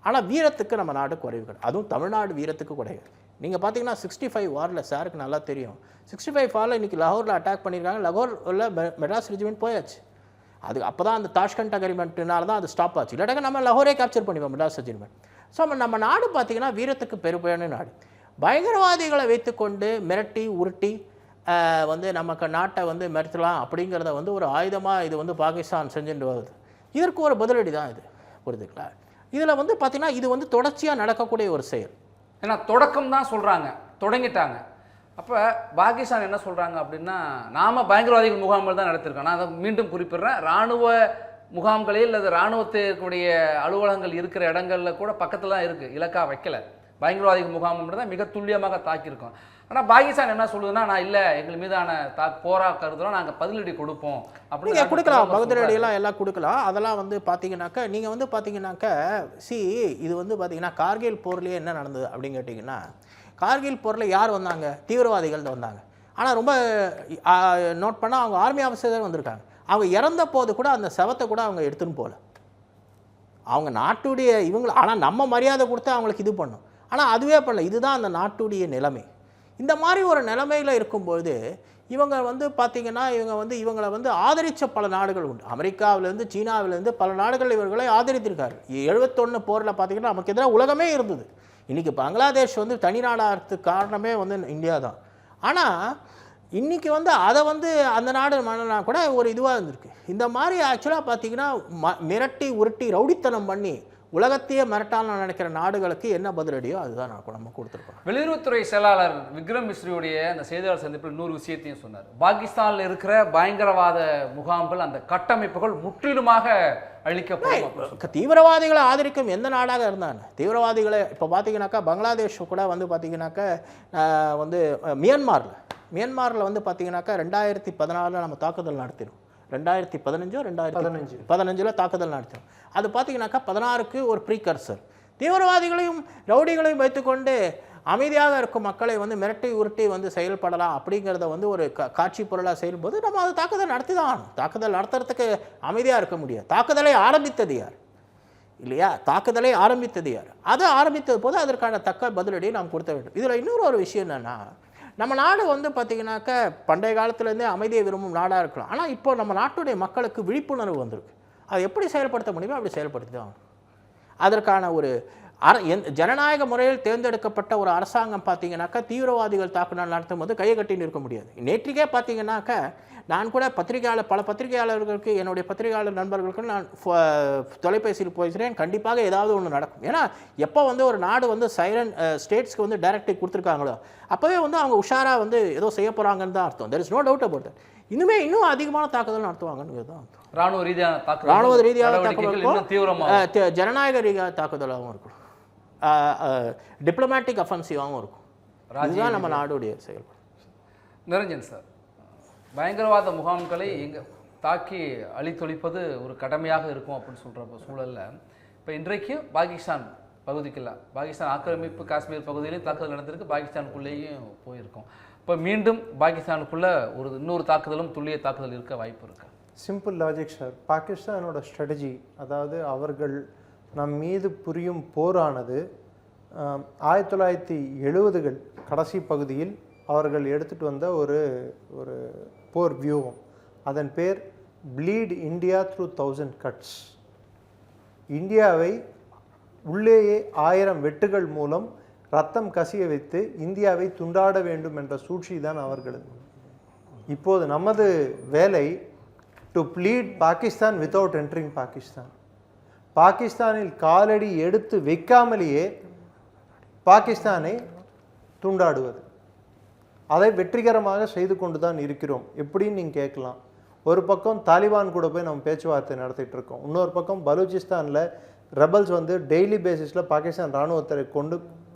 ஆனால் வீரத்துக்கு நம்ம நாடு குறைவு கிடையாது, அதுவும் தமிழ்நாடு வீரத்துக்கு குறைவு. நீங்கள் பார்த்தீங்கன்னா 65 வாரில் சாருக்கு நல்லா தெரியும், 65 வாரில் இன்றைக்கி லாகூரில் அட்டாக் பண்ணியிருக்காங்க. லாகூரில் மெட்ராஸ் ரெஜிமெண்ட் போயாச்சு. அது அப்போ தான் அந்த தாஷ்கண்ட் அக்ரிமெண்ட்னால தான் அது ஸ்டாப் ஆச்சு. இல்லாட்டாக்க நம்ம லாகூரே கேப்சர் பண்ணிப்போம் மெட்ராஸ் ரெஜிமெண்ட். ஸோ நம்ம நாடு பார்த்திங்கன்னா வீரத்துக்கு பெருமையான நாடு. பயங்கரவாதிகளை வைத்துக்கொண்டு மிரட்டி உருட்டி வந்து நமக்கு நாட்டை வந்து மிரட்டலாம் அப்படிங்கிறத வந்து ஒரு ஆயுதமாக இது வந்து பாகிஸ்தான் செஞ்சுட்டு வருது. இதற்கு ஒரு பதிலடி தான் இது, புரியுதுங்களா? இதில் வந்து பார்த்திங்கன்னா இது வந்து தொடர்ச்சியாக நடக்கக்கூடிய ஒரு செயல். ஏன்னா தொடக்கம் தான் சொல்கிறாங்க, தொடங்கிட்டாங்க. அப்போ பாகிஸ்தான் என்ன சொல்கிறாங்க அப்படின்னா, நாம் பயங்கரவாதிகள் முகாம்கள் தான் நடத்திருக்கோம். நான் அதை மீண்டும் குறிப்பிட்றேன், இராணுவ முகாம்களே அல்லது இராணுவத்திற்குடைய அலுவலகங்கள் இருக்கிற இடங்களில் கூட பக்கத்தில் தான் இருக்குது, இலக்காக வைக்கலை. பயங்கரவாதிகள் முகாம் தான் மிக துல்லியமாக தாக்கியிருக்கோம். ஆனால் பாகிஸ்தான் என்ன சொல்லுதுன்னா, நான் இல்லை, எங்கள் மீதான போரா கருதுறோம், நாங்கள் பதிலடி கொடுப்போம் அப்படின்னு கொடுக்கலாம். பதிலடியெல்லாம் எல்லாம் கொடுக்கலாம். அதெல்லாம் வந்து பார்த்தீங்கன்னாக்கா நீங்கள் வந்து பார்த்தீங்கன்னாக்கா இது வந்து பார்த்தீங்கன்னா கார்கில் போர்லேயே என்ன நடந்தது அப்படின்னு கேட்டிங்கன்னா, கார்கில் போரில் யார் வந்தாங்க? தீவிரவாதிகள் தான் வந்தாங்க. ஆனால் ரொம்ப நோட் பண்ணால் அவங்க ஆர்மி ஆஃபீஸர் வந்திருக்காங்க. அவங்க இறந்த போது கூட அந்த சவத்தை கூட அவங்க எடுத்துன்னு போகல. அவங்க நாட்டுடைய இவங்க, ஆனால் நம்ம மரியாதை கொடுத்து அவங்களுக்கு இது பண்ணும், ஆனால் அதுவே பண்ணல. இதுதான் அந்த நாட்டுடைய நிலைமை. இந்த மாதிரி ஒரு நிலைமையில் இருக்கும்போது இவங்க வந்து பார்த்திங்கன்னா இவங்களை வந்து ஆதரித்த பல நாடுகள் உண்டு. அமெரிக்காவிலேருந்து சீனாவிலேருந்து பல நாடுகள் இவர்களை ஆதரித்திருக்காரு. 71 போரில் பார்த்திங்கன்னா நமக்கு எதிராக உலகமே இருந்தது. இன்றைக்கி பங்களாதேஷ் வந்து தனி நாடாகிறதுக்கு காரணமே வந்து இந்தியா தான். ஆனால் இன்றைக்கி வந்து அதை வந்து அந்த நாடு மன்னனா கூட ஒரு இதுவாக இருந்திருக்கு. இந்த மாதிரி ஆக்சுவலாக பார்த்திங்கன்னா மிரட்டி உருட்டி ரவுடித்தனம் பண்ணி உலகத்தையே மிரட்டான்னு நினைக்கிற நாடுகளுக்கு என்ன பதிலடியோ அதுதான் நம்ம கொடுத்துருக்கோம். வெளியுறவுத்துறை செயலாளர் விக்ரம் மிஸ்ரியுடைய அந்த செய்தியாளர் சந்திப்பில் இன்னொரு விஷயத்தையும் சொன்னார். பாகிஸ்தானில் இருக்கிற பயங்கரவாத முகாம்கள், அந்த கட்டமைப்புகள் முற்றிலுமாக அழிக்கப்படும். தீவிரவாதிகளை ஆதரிக்கும் எந்த நாடாக இருந்தாங்க, தீவிரவாதிகளை இப்போ பார்த்தீங்கன்னாக்கா பங்களாதேஷ் கூட வந்து பார்த்தீங்கன்னாக்கா வந்து மியான்மாரில் வந்து பார்த்தீங்கன்னாக்கா 2014 நம்ம தாக்குதல் நடத்தினோம். 2015 தாக்குதல் நடத்தினோம். அது பார்த்தீங்கன்னாக்கா 16க்கு ஒரு ப்ரீகர்சர். தீவிரவாதிகளையும் ரவுடிகளையும் வைத்துக்கொண்டு அமைதியாக இருக்கும் மக்களை வந்து மிரட்டி உருட்டி வந்து செயல்படலாம் அப்படிங்கிறத வந்து ஒரு காட்சி பொருளாக செயல்போது நம்ம அது தாக்குதல் நடத்தி தான் ஆகணும். தாக்குதல் நடத்துறதுக்கு அமைதியாக இருக்க முடியாது. தாக்குதலை ஆரம்பித்தது யார் இல்லையா? தாக்குதலை ஆரம்பித்தது யார்? அதை ஆரம்பித்தது போது அதற்கான தக்க பதிலடியை நாம் கொடுத்த வேண்டும். இதில் இன்னொரு விஷயம் என்னென்னா, நம்ம நாடு வந்து பார்த்திங்கனாக்கா பண்டைய காலத்துலேருந்தே அமைதியை விரும்பும் நாடாக இருக்கலாம். ஆனால் இப்போ நம்ம நாட்டுடைய மக்களுக்கு விழிப்புணர்வு வந்திருக்கு. அதை எப்படி செயல்படுத்த முடியுமோ அப்படி செயல்படுத்தி தான் ஆகணும். அதற்கான ஒரு ஜனநாயக முறையில் தேர்ந்தெடுக்கப்பட்ட ஒரு அரசாங்கம் பார்த்தீங்கன்னாக்கா தீவிரவாதிகள் தாக்குதல் நடத்தும் போது கையை கட்டின்னு இருக்க முடியாது. நேற்றுக்கே பார்த்தீங்கன்னாக்கா நான் கூட பல பத்திரிகையாளர்களுக்கு, என்னுடைய பத்திரிகையாளர் நண்பர்களுக்கு நான் தொலைபேசியில் பேசுகிறேன். கண்டிப்பாக ஏதாவது ஒன்று நடக்கும். ஏன்னா எப்போ வந்து ஒரு நாடு வந்து சைலண்ட் ஸ்டேட்ஸ்க்கு வந்து டைரக்டிவ் கொடுத்துருக்காங்களோ அப்போவே வந்து அவங்க உஷாராக வந்து ஏதோ செய்ய போகிறாங்கன்னு தான் அர்த்தம். There is no doubt about that. இன்னும் அதிகமான தாக்குதல் நடத்துவாங்கன்னு தான் அர்த்தம். ராணுவ ரீதியாக தாக்குதல், ஜனநாயக ரீதியாக தாக்குதலாகவும் இருக்கும், டிப்ளமேட்டிக் அஃபென்சிவாகவும் இருக்கும். இதுதான் நம்ம நாடுடைய செயல்பாடு. நிரஞ்சன் சார், பயங்கரவாத முகாம்களை தாக்கி அழித்தொழிப்பது ஒரு கடமையாக இருக்கும் அப்படின்னு சொல்கிற சூழலில் இப்போ இன்றைக்கு பாகிஸ்தான் ஆக்கிரமிப்பு காஷ்மீர் பகுதியிலையும் தாக்குதல் நடந்திருக்கு, பாகிஸ்தானுக்குள்ளேயும் போயிருக்கோம். இப்போ மீண்டும் பாகிஸ்தானுக்குள்ளே இன்னொரு தாக்குதலும் துல்லிய தாக்குதல் இருக்க வாய்ப்பு இருக்கு. Simple logic sir. பாகிஸ்தானோட ஸ்ட்ராட்டஜி, அதாவது அவர்கள் நம் மீது புரியும் போரானது 1970கள் கடைசி பகுதியில் அவர்கள் எடுத்துகிட்டு வந்த ஒரு போர் வியூகம். அதன் பேர் ப்ளீட் இந்தியா த்ரூ 1000 கட்ஸ். இந்தியாவை உள்ளேயே 1000 வெட்டுகள் மூலம் ரத்தம் கசிய வைத்து இந்தியாவை துண்டாட வேண்டும் என்ற சூழ்ச்சி தான் அவர்களது. இப்போது நமது வேலை to bleed Pakistan without entering Pakistan. பாகிஸ்தானில் காலடி எடுத்து வைக்காமலேயே பாகிஸ்தானை துண்டாடுவது. அதை வெற்றிகரமாக செய்து கொண்டு தான் இருக்கிறோம். எப்படின்னு நீங்கள் கேட்கலாம். ஒரு பக்கம் தாலிபான் கூட போய் நம்ம பேச்சுவார்த்தை நடத்திட்டு இருக்கோம். இன்னொரு பக்கம் பலூச்சிஸ்தானில் ரெபல்ஸ் வந்து டெய்லி பேசிஸில் பாகிஸ்தான் இராணுவத்தை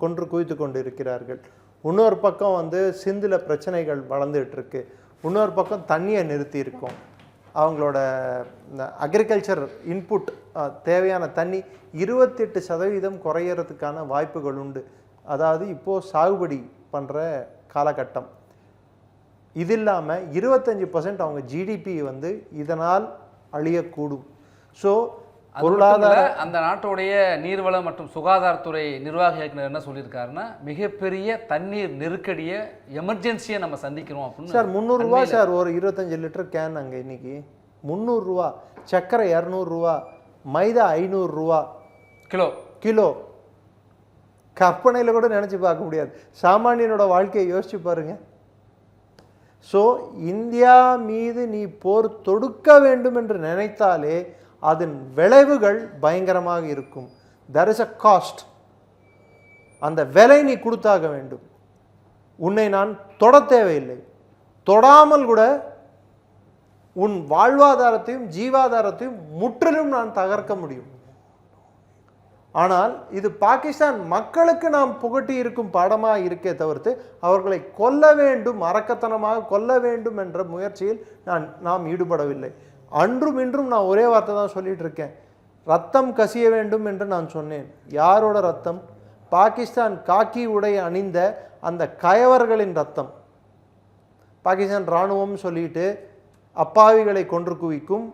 கொன்று குவித்து கொண்டு இருக்கிறார்கள். இன்னொரு பக்கம் வந்து சிந்தில் பிரச்சனைகள் வளர்ந்துட்டு இருக்கு. இன்னொரு பக்கம் தண்ணியை நிறுத்தி இருக்கோம். அவங்களோட அக்ரிகல்ச்சர் இன்புட் தேவையான தண்ணி 28% குறையறதுக்கான வாய்ப்புகள் உண்டு. அதாவது இப்போது சாகுபடி பண்ணுற காலகட்டம். இது இல்லாமல் 25% அவங்க ஜிடிபி வந்து இதனால் அழியக்கூடும். ஸோ பொருளாதார அந்த நாட்டுடைய நீர்வளம் மற்றும் சுகாதாரத்துறை நிர்வாக இயக்குனர் என்ன சொல்லியிருக்காருன்னா, மிகப்பெரிய தண்ணீர் நெருக்கடியை எமர்ஜென்சியை நம்ம சந்திக்கிறோம் அப்படின்னு. சார் 300 ரூபா சார் ஒரு 25 லிட்டர் கேன். அங்கே இன்னைக்கு 300 ரூபா, சர்க்கரை 200 ரூபா, மைதா 500 ரூபா கிலோ. கற்பனையில் கூட நினச்சி பார்க்க முடியாது. சாமானியனோட வாழ்க்கையை யோசிச்சு பாருங்க. ஸோ இந்தியா மீது நீ போர் தொடுக்க வேண்டும் என்று நினைத்தாலே அதன் விளைவுகள் பயங்கரமாக இருக்கும். there is a cost. அந்த விலை நீ கொடுத்தாக வேண்டும். உன்னை நான் தொட தேவையில்லை. தொடாமல் கூட உன் வாழ்வாதாரத்தையும் ஜீவாதாரத்தையும் முற்றிலும் நான் தகர்க்க முடியும். ஆனால் இது பாகிஸ்தான் மக்களுக்கு நாம் புகட்டி இருக்கும் பாடமாக இருக்கே தவிர்த்து அவர்களை கொல்ல வேண்டும், அரக்கத்தனமாக கொல்ல வேண்டும் என்ற முயற்சியில் நாம் ஈடுபடவில்லை. அன்றும் இன்றும் நான் ஒரே வார்த்தை தான் சொல்லிட்டு இருக்கேன். ரத்தம் கசிய வேண்டும் என்று நான் சொன்னேன். யாரோட ரத்தம்? பாகிஸ்தான் காக்கி உடை அணிந்த அந்த கயவர்களின் ரத்தம். பாகிஸ்தான் இராணுவம் சொல்லிட்டு அப்பாவிகளை கொன்று குவிக்கும்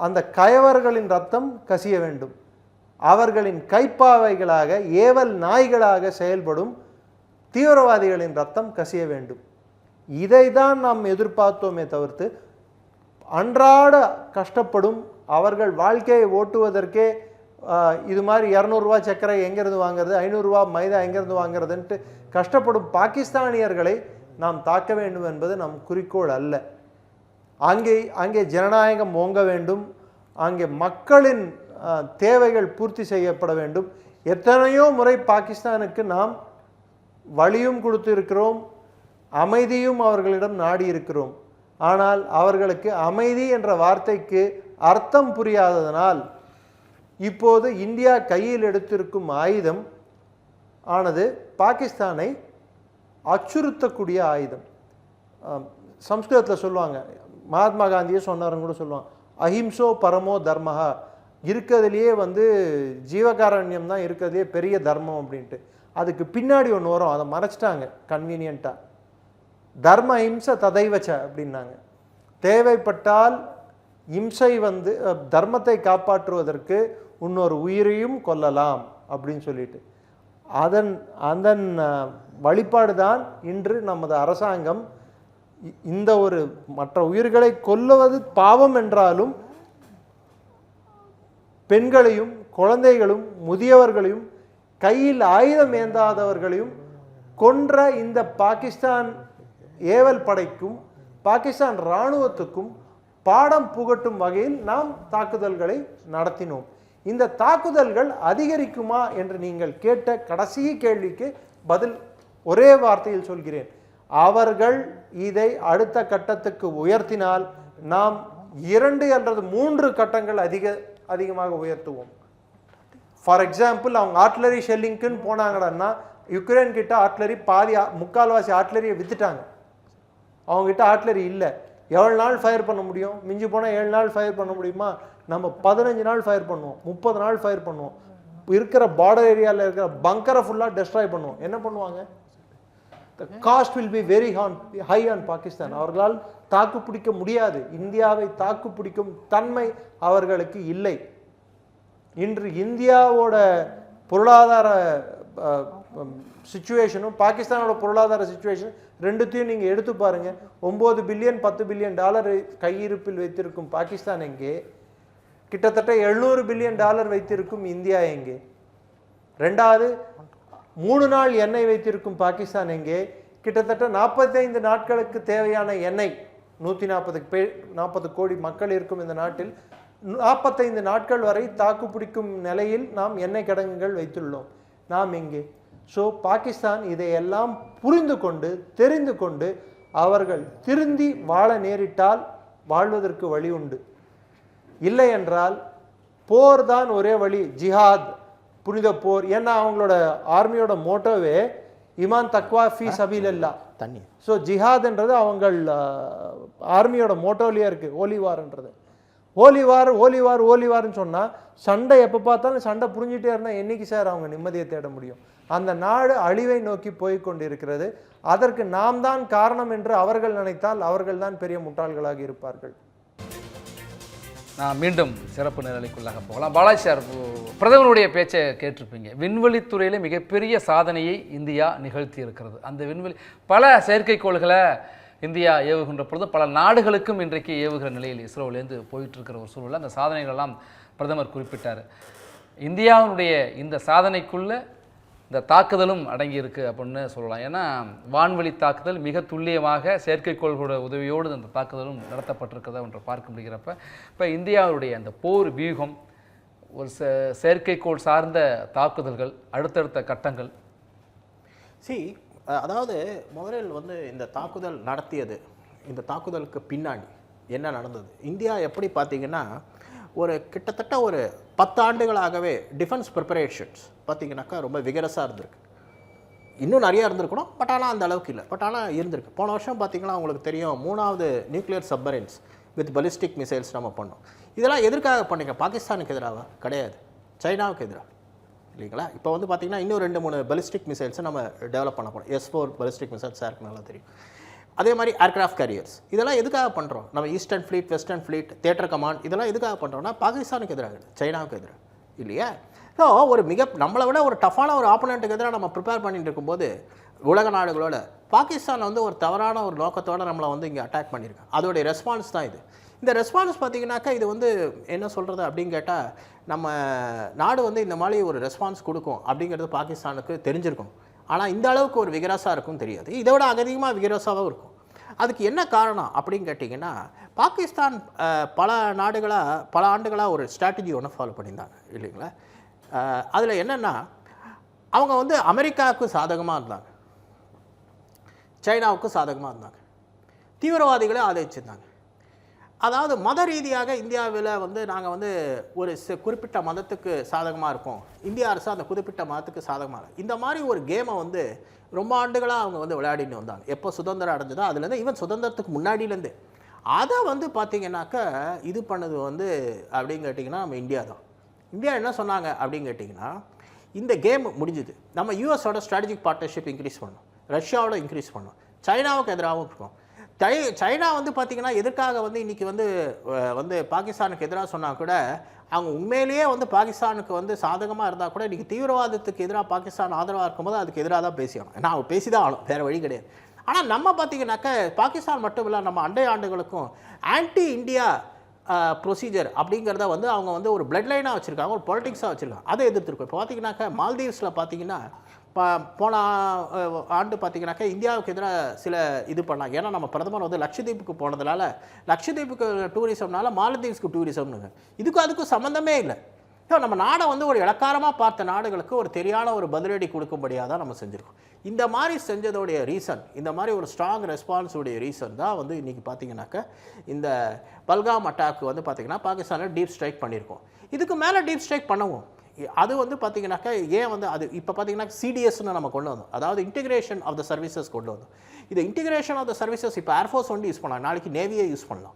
அந்த கயவர்களின் ரத்தம் கசிய வேண்டும். அவர்களின் கைப்பாவைகளாக ஏவல் நாய்களாக செயல்படும் தீவிரவாதிகளின் ரத்தம் கசிய வேண்டும். இதை தான் நாம் எதிர்பார்த்தோமே தவிர்த்து அன்றாட கஷ்டப்படும் அவர்கள் வாழ்க்கையை ஓட்டுவதற்கே இது மாதிரி 200 ரூபா சர்க்கரை எங்கேருந்து வாங்குறது, 500 ரூபா மைதா எங்கேருந்து வாங்குறதுன்ட்டு கஷ்டப்படும் பாகிஸ்தானியர்களை நாம் தாக்க வேண்டும் என்பது நம் குறிக்கோள் அல்ல. அங்கே ஜனநாயகம் ஓங்க வேண்டும். அங்கே மக்களின் தேவைகள் பூர்த்தி செய்யப்பட வேண்டும். எத்தனையோ முறை பாகிஸ்தானுக்கு நாம் வழியும் கொடுத்து இருக்கிறோம், அமைதியும் அவர்களிடம் நாடி இருக்கிறோம். ஆனால் அவர்களுக்கு அமைதி என்ற வார்த்தைக்கு அர்த்தம் புரியாததனால் இப்போது இந்தியா கையில் எடுத்திருக்கும் ஆயுதம் ஆனது பாகிஸ்தானை அச்சுறுத்தக்கூடிய ஆயுதம். சம்ஸ்கிருதத்தில் சொல்லுவாங்க, மகாத்மா காந்தியே சொன்னாருன்னு கூட சொல்லுவாங்க, அஹிம்சோ பரமோ தர்மஹா, இருக்கிறதுலையே ஜீவகாரண்யம் தான் இருக்கிறதுலே பெரிய தர்மம் அப்படின்ட்டு. அதுக்கு பின்னாடி ஒன்று வரும், அதை மறைச்சிட்டாங்க கன்வீனியண்ட்டாக. தர்ம ஹிம்சை ததைவச்ச அப்படின்னாங்க. தேவைப்பட்டால் இம்சை தர்மத்தை காப்பாற்றுவதற்கு இன்னொரு உயிரையும் கொல்லலாம் அப்படின்னு சொல்லிட்டு அதன் வழிபாடு தான் இன்று நமது அரசாங்கம் இந்த ஒரு மற்ற உயிர்களை கொல்லுவது பாவம் என்றாலும் பெண்களையும் குழந்தைகளும் முதியவர்களையும் கையில் ஆயுதம் ஏந்தாதவர்களையும் கொன்ற இந்த பாகிஸ்தான் ஏவல் படைக்கும் பாகிஸ்தான் இராணுவத்துக்கும் பாடம் புகட்டும் வகையில் நாம் தாக்குதல்களை நடத்தினோம். இந்த தாக்குதல்கள் அதிகரிக்குமா என்று நீங்கள் கேட்ட கடைசி கேள்விக்கு பதில் ஒரே வார்த்தையில் சொல்கிறேன். அவர்கள் இதை அடுத்த கட்டத்துக்கு உயர்த்தினால் நாம் 2 அல்லது 3 கட்டங்கள் அதிகமாக உயர்த்துவோம். ஃபார் எக்ஸாம்பிள், அவங்க ஆர்ட்லரி ஷெல்லிங்க்குன்னு போனாங்கன்னா யுக்ரைன் கிட்ட ஆர்ட்லரி முக்கால்வாசி ஆர்ட்லரியை வித்துட்டாங்க. அவங்ககிட்ட ஆர்ட்லரி இல்லை. எவ்வளோ நாள் ஃபயர் பண்ண முடியும்? மிஞ்சி போனால் 7 நாள் ஃபயர் பண்ண முடியுமா? நம்ம 15 நாள் ஃபயர் பண்ணுவோம், 30 நாள் ஃபயர் பண்ணுவோம். இருக்கிற பார்டர் ஏரியாவில் இருக்கிற பங்கரை ஃபுல்லாக டெஸ்ட்ராய் பண்ணுவோம். என்ன பண்ணுவாங்க? the cost will be very high on Pakistan. அவர்களால் தாக்கு பிடிக்க முடியாது. இந்தியாவை தாக்கு பிடிக்கும் தன்மை அவர்களுக்கு இல்லை. இன்று இந்தியாவோட பொருளாதார சிச்சுவேஷனும் பாகிஸ்தானோட பொருளாதார சிச்சுவேஷன் ரெண்டுத்தையும் நீங்கள் எடுத்து பாருங்க. 9 பில்லியன் 10 பில்லியன் டாலர் கையிருப்பில் வைத்திருக்கும் பாகிஸ்தான் எங்கே? கிட்டத்தட்ட 700 பில்லியன் டாலர் வைத்திருக்கும் இந்தியா எங்கே? ரெண்டாவது, 3 நாள் எண்ணெய் வைத்திருக்கும் பாகிஸ்தான் எங்கே? கிட்டத்தட்ட 45 நாட்களுக்கு தேவையான எண்ணெய், 140 கோடி மக்கள் இருக்கும் இந்த நாட்டில் 45 நாட்கள் வரை தாக்கு பிடிக்கும் நிலையில் நாம் எண்ணெய் கிடங்குகள் வைத்துள்ளோம். நாம் எங்கே? ஸோ பாகிஸ்தான் இதையெல்லாம் புரிந்து கொண்டு தெரிந்து கொண்டு அவர்கள் திருந்தி வாழ நேரிட்டால் வாழ்வதற்கு வழி உண்டு. இல்லை என்றால் போர் தான் ஒரே வழி, ஜிஹாத், புனித போர். ஏன்னா அவங்களோட ஆர்மியோட மோட்டோவே இமான் தக்வா ஃபீ சபீலில்லா, தண்ணி. ஸோ ஜிஹாத்ன்றது அவங்கள் ஆர்மியோட மோட்டோவிலேயே இருக்குது. ஹோலிவார்ன்றது ஹோலிவார்னு சொன்னால் சண்டை எப்போ பார்த்தாலும் சண்டை புரிஞ்சிட்டே இருந்தால் என்னைக்கு சார் அவங்க நிம்மதியை தேட முடியும்? அந்த நாடு அழிவை நோக்கி போய் கொண்டிருக்கிறது. அதற்கு நாம் தான் காரணம் என்று அவர்கள் நினைத்தால் அவர்கள் தான் பெரிய முட்டாள்களாக இருப்பார்கள். நான் மீண்டும் சிறப்பு நிரலுக்குள்ளாக போகலாம். பாலாஜி சார், பிரதமருடைய பேச்சை கேட்டிருப்பீங்க. விண்வெளித்துறையில் மிகப்பெரிய சாதனையை இந்தியா நிகழ்த்தி இருக்கிறது. அந்த பல செயற்கைக்கோள்களை இந்தியா ஏவுகின்ற பொழுது பல நாடுகளுக்கும் இன்றைக்கு ஏவுகிற நிலையில் இஸ்ரோவிலேருந்து போயிட்டு இருக்கிற ஒரு சூழலில் அந்த சாதனைகளெல்லாம் பிரதமர் குறிப்பிட்டார். இந்தியாவினுடைய இந்த சாதனைக்குள்ளே இந்த தாக்குதலும் அடங்கியிருக்கு அப்படின்னு சொல்லலாம். ஏன்னா வான்வெளி தாக்குதல் மிக துல்லியமாக செயற்கைக்கோள்களோட உதவியோடு அந்த தாக்குதலும் நடத்தப்பட்டிருக்கிறதா என்று பார்க்க முடிகிறப்ப இப்போ இந்தியாவுடைய அந்த போர் வியூகம், ஒரு செயற்கைக்கோள் சார்ந்த தாக்குதல்கள், அடுத்தடுத்த கட்டங்கள். அதாவது முதலில் இந்த தாக்குதல் நடத்தியது, இந்த தாக்குதலுக்கு பின்னாடி என்ன நடந்தது? இந்தியா எப்படி பார்த்தீங்கன்னா கிட்டத்தட்ட ஒரு 10 ஆண்டுகளாகவே டிஃபென்ஸ் ப்ரிப்பரேஷன்ஸ் பார்த்தீங்கன்னாக்கா ரொம்ப விகரஸாக இருந்திருக்கு. இன்னும் நிறையா இருந்திருக்கணும், பட் ஆனால் அந்த அளவுக்கு இல்லை, பட் ஆனால் இருந்திருக்கு. போன வருஷம் பார்த்தீங்கன்னா உங்களுக்கு தெரியும், 3வது nuclear submarines with ballistic missiles நம்ம பண்ணோம். இதெல்லாம் எதற்காக பண்ணீங்க? பாகிஸ்தானுக்கு எதிராக கிடையாது, சைனாவுக்கு எதிராக இல்லைங்களா? இப்போ பார்த்தீங்கன்னா இன்னும் 2-3 பலிஸ்டிக் மிசைல்ஸை நம்ம டெவலப் பண்ண போகிறோம். S4 பலிஸ்டிக் மிசைல்ஸ் யாருக்கு நல்லா தெரியும். அதே மாதிரி ஏர்க்ராஃப்ட் கேரியர்ஸ், இதெல்லாம் எதுக்காக பண்ணுறோம்? நம்ம eastern fleet, western fleet, theatre command, இதெல்லாம் எதுக்காக பண்ணுறோம்னா பாகிஸ்தானுக்கு எதிராக, சைனாவுக்கு எதிராக இல்லையா? ஸோ நம்மளை விட ஒரு டஃப்பான ஒரு ஆப்போனண்ட்டுக்கு எதிராக நம்ம ப்ரிப்பேர் பண்ணிட்டு இருக்கும்போது உலக நாடுகளோட பாகிஸ்தான் ஒரு தவறான ஒரு நோக்கத்தோடு நம்மளை இங்கே அட்டாக் பண்ணியிருக்காங்க. அதோடைய ரெஸ்பான்ஸ் தான் இது. இந்த ரெஸ்பான்ஸ் பார்த்தீங்கன்னாக்கா இது என்ன சொல்கிறது அப்படின்னு கேட்டால், நம்ம நாடு இந்த மாதிரி ஒரு ரெஸ்பான்ஸ் கொடுக்கும் அப்படிங்கிறது பாகிஸ்தானுக்கு தெரிஞ்சிருக்கும். ஆனால் இந்த அளவுக்கு ஒரு விகரஸாக இருக்கும் தெரியாது. இதை விட அதிகமாக விகரஸாகவும் இருக்கும். அதுக்கு என்ன காரணம் அப்படின்னு கேட்டிங்கன்னா, பாகிஸ்தான் பல ஆண்டுகளாக ஒரு ஸ்ட்ராட்டஜி ஒன்று ஃபாலோ பண்ணியிருந்தாங்க இல்லைங்களா. அதில் என்னென்னா, அவங்க வந்து அமெரிக்காவுக்கு சாதகமாக இருந்தாங்க, சைனாவுக்கு சாதகமாக இருந்தாங்க, தீவிரவாதிகளை ஆதரிச்சிருந்தாங்க. அதாவது மத ரீதியாக இந்தியாவில் வந்து நாங்கள் வந்து ஒரு குறிப்பிட்ட மதத்துக்கு சாதகமாக இருக்கோம், இந்திய அரசு அந்த குறிப்பிட்ட மதத்துக்கு சாதகமாக இல்லை, இந்த மாதிரி ஒரு கேமை வந்து ரொம்ப ஆண்டுகளாக அவங்க வந்து விளையாடிட்டு வந்தாங்க. எப்போ சுதந்திரம் அடைஞ்சதோ அதுலேருந்து, ஈவன் சுதந்திரத்துக்கு முன்னாடியிலேருந்து. அதை வந்து பார்த்திங்கனாக்கா இது பண்ணது வந்து அப்படின்னு கேட்டிங்கன்னா நம்ம இந்தியா தான். இந்தியா என்ன சொன்னாங்க அப்படின்னு கேட்டிங்கன்னா, இந்த கேம் முடிஞ்சுது, நம்ம யூஎஸோட ஸ்ட்ராட்டஜிக் பார்ட்னர்ஷிப் இன்க்ரீஸ் பண்ணோம், ரஷ்யாவோட இன்க்ரீஸ் பண்ணோம், சைனாவுக்கு எதிராகவும் இருக்கும். சைனா வந்து பார்த்திங்கன்னா எதற்காக வந்து இன்றைக்கி வந்து பாகிஸ்தானுக்கு எதிராக சொன்னால் கூட, அவங்க உண்மையிலேயே வந்து பாகிஸ்தானுக்கு வந்து சாதகமாக இருந்தால் கூட இன்றைக்கி தீவிரவாதத்துக்கு எதிராக பாகிஸ்தான் ஆதரவாக இருக்கும்போது அதுக்கு எதிராக தான் பேசியாகணும். ஏன்னா அவங்க பேசி தான் ஆகணும், வேறு வழி கிடையாது. ஆனால் நம்ம பார்த்திங்கனாக்கா பாகிஸ்தான் மட்டும் இல்லை, நம்ம அண்டை ஆண்டுகளுக்கும் ஆன்டி இண்டியா ப்ரொசீஜர் அப்படிங்கிறத வந்து அவங்க வந்து ஒரு பிளட் லைனாக வச்சுருக்காங்க, ஒரு பாலிட்டிக்ஸாக வச்சுருக்காங்க. அதை எதிர்த்துருக்கோம். இப்போ பார்த்திங்கனாக்கா மால்தீவ்ஸில் பார்த்திங்கன்னா போன ஆண்டு பார்த்திங்கனாக்கா இந்தியாவுக்கு எதிராக சில இது பண்ணாங்க. ஏன்னா நம்ம பிரதமர் வந்து லட்சத்தீவுக்கு போனதுனால, லட்சத்தீவுக்கு டூரிசம்னால மாலத்தீவ்ஸ்க்கு டூரிசம்னுங்க, இதுக்கும் அதுக்கும் சம்மந்தமே இல்லை. நம்ம நாடை வந்து ஒரு இலக்காரமாக பார்த்த நாடுகளுக்கு ஒரு தெரியாத ஒரு பதிலடி கொடுக்கும்படியாக தான் நம்ம செஞ்சுருக்கோம். இந்த மாதிரி செஞ்சதோடைய ரீசன், இந்த மாதிரி ஒரு ஸ்ட்ராங் ரெஸ்பான்ஸுடைய ரீசன் தான் வந்து இன்றைக்கி பார்த்திங்கனாக்கா இந்த பல்காம் அட்டாக் வந்து பார்த்திங்கன்னா பாகிஸ்தானில் டீப் ஸ்ட்ரைக் பண்ணியிருக்கோம். இதுக்கு மேலே டீப் ஸ்ட்ரைக் பண்ணுவோம். அது வந்து பார்த்திங்கனாக்கா ஏன் வந்து அது இப்போ பார்த்திங்கன்னா சிடிஎஸ்ன்னு நம்ம கொண்டு வந்தோம், அதாவது இன்டிகிரேஷன் ஆஃப் த சர்வீசஸ் கொண்டு வந்தோம். இது இன்டிகிரேஷன் ஆஃப் த சர்வீசஸ் இப்போ ஏர்ஃபோர்ஸ் வந்து யூஸ் பண்ணலாம், நாளைக்கு நேவியை யூஸ் பண்ணலாம்,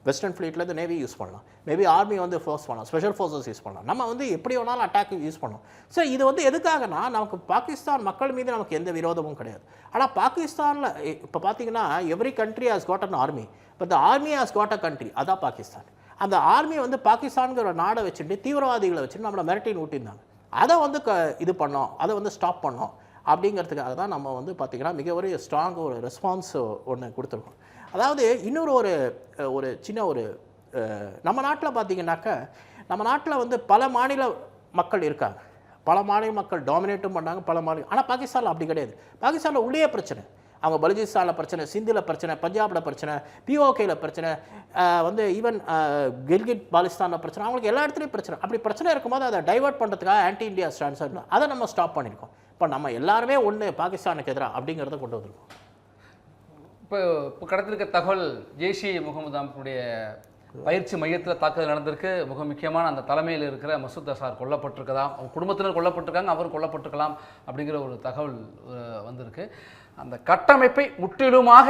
வெஸ்டர்ன் ஃப்ளீட்லேருந்து நேவி யூஸ் பண்ணலாம், மேபி ஆர்மி வந்து ஃபோர்ஸ் பண்ணலாம், ஸ்பெஷல் ஃபோர்ஸஸ் யூஸ் பண்ணலாம், நம்ம வந்து எப்படி வேணாலும் அட்டாக் யூஸ் பண்ணோம். ஸோ இது வந்து எதுக்காகனா, நமக்கு பாகிஸ்தான் மக்கள் மீது நமக்கு எந்த விரோதமும் கிடையாது. ஆனால் பாகிஸ்தானில் இப்போ பார்த்தீங்கன்னா every country has got an army, but the army has got a country, அதான் பாகிஸ்தான். அந்த ஆர்மி வந்து பாகிஸ்தான்கிற ஒரு நாடை வச்சுட்டு தீவிரவாதிகளை வச்சுட்டு நம்மளை மிரட்டின்னு ஊட்டியிருந்தாங்க. அதை வந்து இது பண்ணோம், அதை வந்து ஸ்டாப் பண்ணோம். அப்படிங்கிறதுக்காக தான் நம்ம வந்து பார்த்திங்கன்னா மிக ஒரு ஸ்ட்ராங் ஒரு ரெஸ்பான்ஸ் ஒன்று கொடுத்துருக்கோம். அதாவது இன்னொரு ஒரு சின்ன நம்ம நாட்டில் பார்த்திங்கனாக்கா, நம்ம நாட்டில் வந்து பல மாநில மக்கள் இருக்காங்க, பல மாநில மக்கள் டாமினேட்டும் பண்ணாங்க பல மாநிலம். ஆனால் பாகிஸ்தானில் அப்படி கிடையாது. பாகிஸ்தானில் உள்ளே பிரச்சனை, அவங்க பலுச்சிஸ்தானில் பிரச்சனை, சிந்தில் பிரச்சனை, பஞ்சாபில் பிரச்சனை, பிஓகேயில் பிரச்சனை, வந்து ஈவன் கில்கிட் பாலிஸ்தானில் பிரச்சனை, அவங்களுக்கு எல்லா இடத்துலையும் பிரச்சனை. அப்படி பிரச்சனை இருக்கும்போது அதை டைவர்ட் பண்ணுறதுக்காக ஆன்டி இண்டியா ஸ்டாண்ட்ஸ் அதை நம்ம ஸ்டாப் பண்ணியிருக்கோம். இப்போ நம்ம எல்லாருமே ஒன்று பாகிஸ்தானுக்கு எதிராக அப்படிங்கிறத கொண்டு வந்திருக்கோம். இப்போ கடத்திருக்க தகவல் ஜெய்ஷ் இ முகமது அமைப்புடைய பயிற்சி மையத்தில் தாக்குதல் நடந்திருக்கு. மிக முக்கியமான அந்த தலைமையில் இருக்கிற மசூத் அசார் கொல்லப்பட்டிருக்கலாம், அவங்க குடும்பத்தினர் கொல்லப்பட்டிருக்காங்க, அவர் கொல்லப்பட்டிருக்கலாம் அப்படிங்கிற ஒரு தகவல் வந்திருக்கு. அந்த கட்டமைப்பை முற்றிலுமாக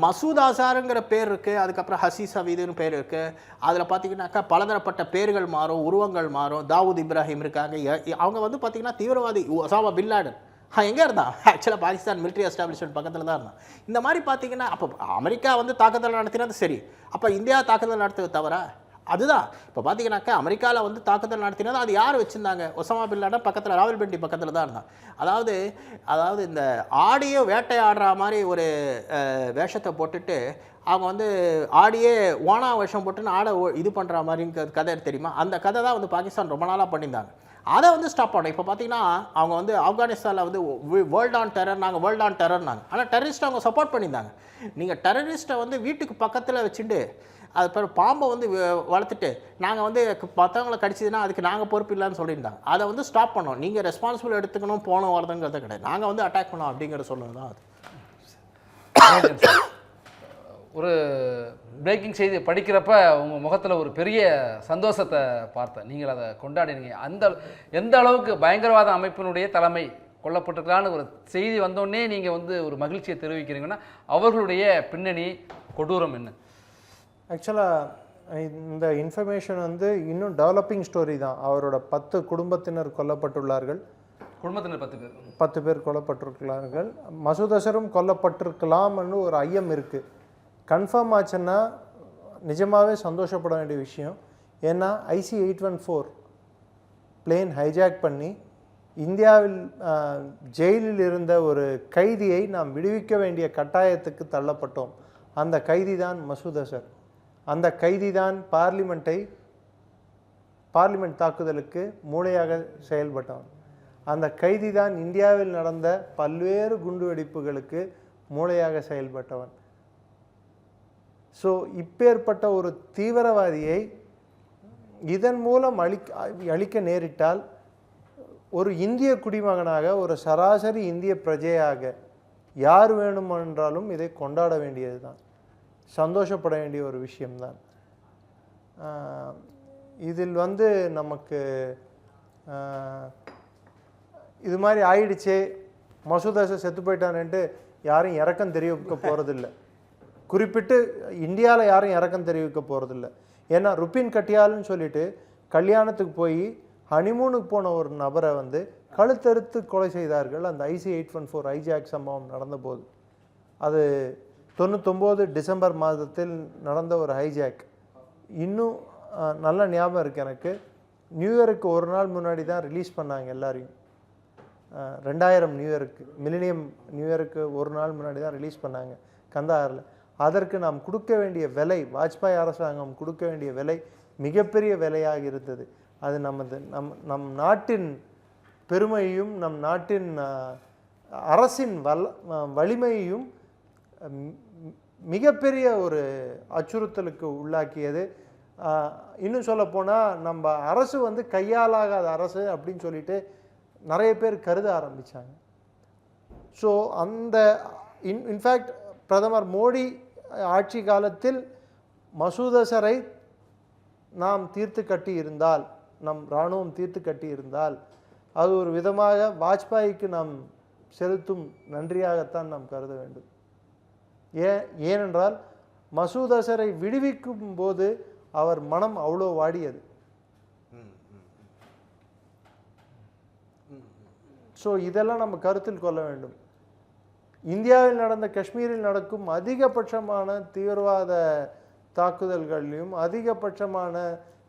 மசூத் அசாருங்கிற பேர் இருக்குது, அதுக்கப்புறம் ஹசீஸ் ஹவீதுன்னு பேர் இருக்குது. அதில் பார்த்தீங்கன்னாக்கா பலதரப்பட்ட பேர்கள் மாறும், உருவங்கள் மாறும். தாவூத் இப்ராஹிம் இருக்காங்க, அவங்க வந்து பார்த்திங்கன்னா தீவிரவாதி. ஒசாமா பின் லாடன் எங்கே இருந்தான்? ஆக்சுவலாக பாகிஸ்தான் மிலிட்ரி எஸ்டாப்ளிஷ்மெண்ட் பக்கத்தில் தான் இருந்தான். இந்த மாதிரி பார்த்தீங்கன்னா அப்போ அமெரிக்கா வந்து தாக்குதல் நடத்தினது சரி, அப்போ இந்தியா தாக்குதல் நடத்துவது தவிர அதுதான். இப்போ பார்த்தீங்கன்னாக்கா அமெரிக்காவில் வந்து தாக்குதல் நடத்தினது அது யார் வச்சுருந்தாங்க? ஒசாமா பின் லாடன் பக்கத்தில் ராவல்பிண்டி பக்கத்தில் தான் இருந்தான். அதாவது இந்த ஆடியோ வேட்டையாடுற மாதிரி ஒரு வேஷத்தை போட்டுட்டு அவங்க வந்து ஆடியே ஓனா வேஷம் போட்டுன்னு ஆடை இது பண்ணுற மாதிரிங்க கதை தெரியுமா? அந்த கதை தான் வந்து பாகிஸ்தான் ரொம்ப நாளாக பண்ணியிருந்தாங்க. அதை வந்து ஸ்டாப் பண்ணோம். இப்போ பார்த்தீங்கன்னா அவங்க வந்து ஆப்கானிஸ்தானில் வந்து வேர்ல்ட் ஆன் டெரர், நாங்கள் வேர்ல்ட் ஆன் டெரர்னாங்க. ஆனால் டெரரிஸ்ட்டை அவங்க சப்போர்ட் பண்ணியிருந்தாங்க. நீங்கள் டெரரிஸ்ட்டை வந்து வீட்டுக்கு பக்கத்தில் வச்சுட்டு அது பிறகு பாம்பை வந்து வளர்த்துட்டு நாங்கள் வந்து மற்றவங்களை கடிச்சதுன்னா அதுக்கு நாங்கள் பொறுப்பு இல்லைன்னு சொல்லியிருந்தாங்க. அதை வந்து ஸ்டாப் பண்ணோம். நீங்கள் ரெஸ்பான்சிபிள் எடுத்துக்கணும், போனோம் வரதுங்கிறது கிடையாது, நாங்கள் வந்து அட்டாக் பண்ணோம் அப்படிங்கிற சொன்னது தான் அது. ஒரு பிரேக்கிங் செய்தி படிக்கிறப்ப உங்கள் முகத்தில் ஒரு பெரிய சந்தோஷத்தை பார்த்தேன், நீங்கள் அதை கொண்டாடினீங்க. எந்த அளவுக்கு பயங்கரவாத அமைப்பினுடைய தலைமை கொல்லப்பட்டிருக்கலான்னு ஒரு செய்தி வந்தோடனே நீங்கள் வந்து ஒரு மகிழ்ச்சியை தெரிவிக்கிறீங்கன்னா அவர்களுடைய பின்னணி கொடூரம் என்ன? ஆக்சுவலாக இந்த இன்ஃபர்மேஷன் வந்து இன்னும் டெவலப்பிங் ஸ்டோரி தான். அவரோட 10 குடும்பத்தினர் கொல்லப்பட்டுள்ளார்கள், குடும்பத்தினர் 10 பேர் கொல்லப்பட்டிருக்கிறார்கள். மசூத் அசரும் கொல்லப்பட்டிருக்கலாம்னு ஒரு ஐயம் இருக்குது. கன்ஃபார்ம் ஆச்சுன்னா நிஜமாகவே சந்தோஷப்பட வேண்டிய விஷயம். ஏன்னா IC-814 பிளேன் ஹைஜாக் பண்ணி இந்தியாவில் ஜெயிலில் இருந்த ஒரு கைதியை நாம் விடுவிக்க வேண்டிய கட்டாயத்துக்கு தள்ளப்பட்டோம். அந்த கைதி தான் மசூத் அசர். அந்த கைதி தான் பார்லிமெண்ட் தாக்குதலுக்கு மூளையாக செயல்பட்டவன். அந்த கைதி தான் இந்தியாவில் நடந்த பல்வேறு குண்டுவெடிப்புகளுக்கு மூளையாக செயல்பட்டவன். ஸோ இப்பேற்பட்ட ஒரு தீவிரவாதியை இதன் மூலம் அழிக்க நேரிட்டால் ஒரு இந்திய குடிமகனாக, ஒரு சராசரி இந்திய பிரஜையாக யார் வேணுமென்றாலும் இதை கொண்டாட வேண்டியது தான், சந்தோஷப்பட வேண்டிய ஒரு விஷயம்தான். இதில் நமக்கு இது மாதிரி ஆயிடுச்சே, மசூத் அசர் செத்து போயிட்டான்ட்டு யாரும் இறக்கம் தெரிவிக்க போகிறதில்ல. குறிப்பிட்டு இந்தியாவில் யாரும் இறக்கம் தெரிவிக்க போகிறதில்ல. ஏன்னா ருபின் கட்டியால்னு சொல்லிட்டு கல்யாணத்துக்கு போய் ஹனிமூனுக்கு போன ஒரு நபரை கழுத்தறுத்து கொலை செய்தார்கள். அந்த IC-814 ஹைஜாக் சம்பவம் நடந்தபோது, அது 99 டிசம்பர் மாதத்தில் நடந்த ஒரு ஹைஜாக். இன்னும் நல்ல ஞாபகம் இருக்குது எனக்கு. நியூ இயருக்கு ஒரு நாள் முன்னாடி தான் ரிலீஸ் பண்ணாங்க எல்லாரையும். 2000 நியூ இயருக்கு, மில்லினியம் நியூ இயருக்கு ஒரு நாள் முன்னாடி தான் ரிலீஸ் பண்ணாங்க கந்தாரில். அதற்கு நாம் கொடுக்க வேண்டிய விலை, வாஜ்பாய் அரசாங்கம் கொடுக்க வேண்டிய விலை மிகப்பெரிய விலையாக இருந்தது. அது நம் நாட்டின் பெருமையையும் நம் நாட்டின் அரசின் வலிமையையும் மிகப்பெரிய ஒரு அச்சுறுத்தலுக்கு உள்ளாக்கியது. இன்னும் சொல்லப்போனால் நம்ம அரசு கையாலாகாத அரசு அப்படின்னு சொல்லிட்டு நிறைய பேர் கருத ஆரம்பித்தாங்க. ஸோ அந்த இன்ஃபேக்ட் பிரதமர் மோடி ஆட்சி காலத்தில் மசூத் அசரை நாம் தீர்த்து கட்டி இருந்தால், நம் இராணுவம் தீர்த்து கட்டி இருந்தால், அது ஒரு விதமாக வாஜ்பாய்க்கு நாம் செலுத்தும் நன்றியாகத்தான் நாம் கருத வேண்டும். ஏனென்றால் மசூத் அசரை விடுவிக்கும் போது அவர் மனம் அவ்வளோ வாடியது. ஸோ இதெல்லாம் நம்ம கருத்தில் கொள்ள வேண்டும். இந்தியாவில் நடந்த காஷ்மீரில் நடக்கும் அதிகபட்சமான தீவிரவாத தாக்குதல்கள்லையும் அதிகபட்சமான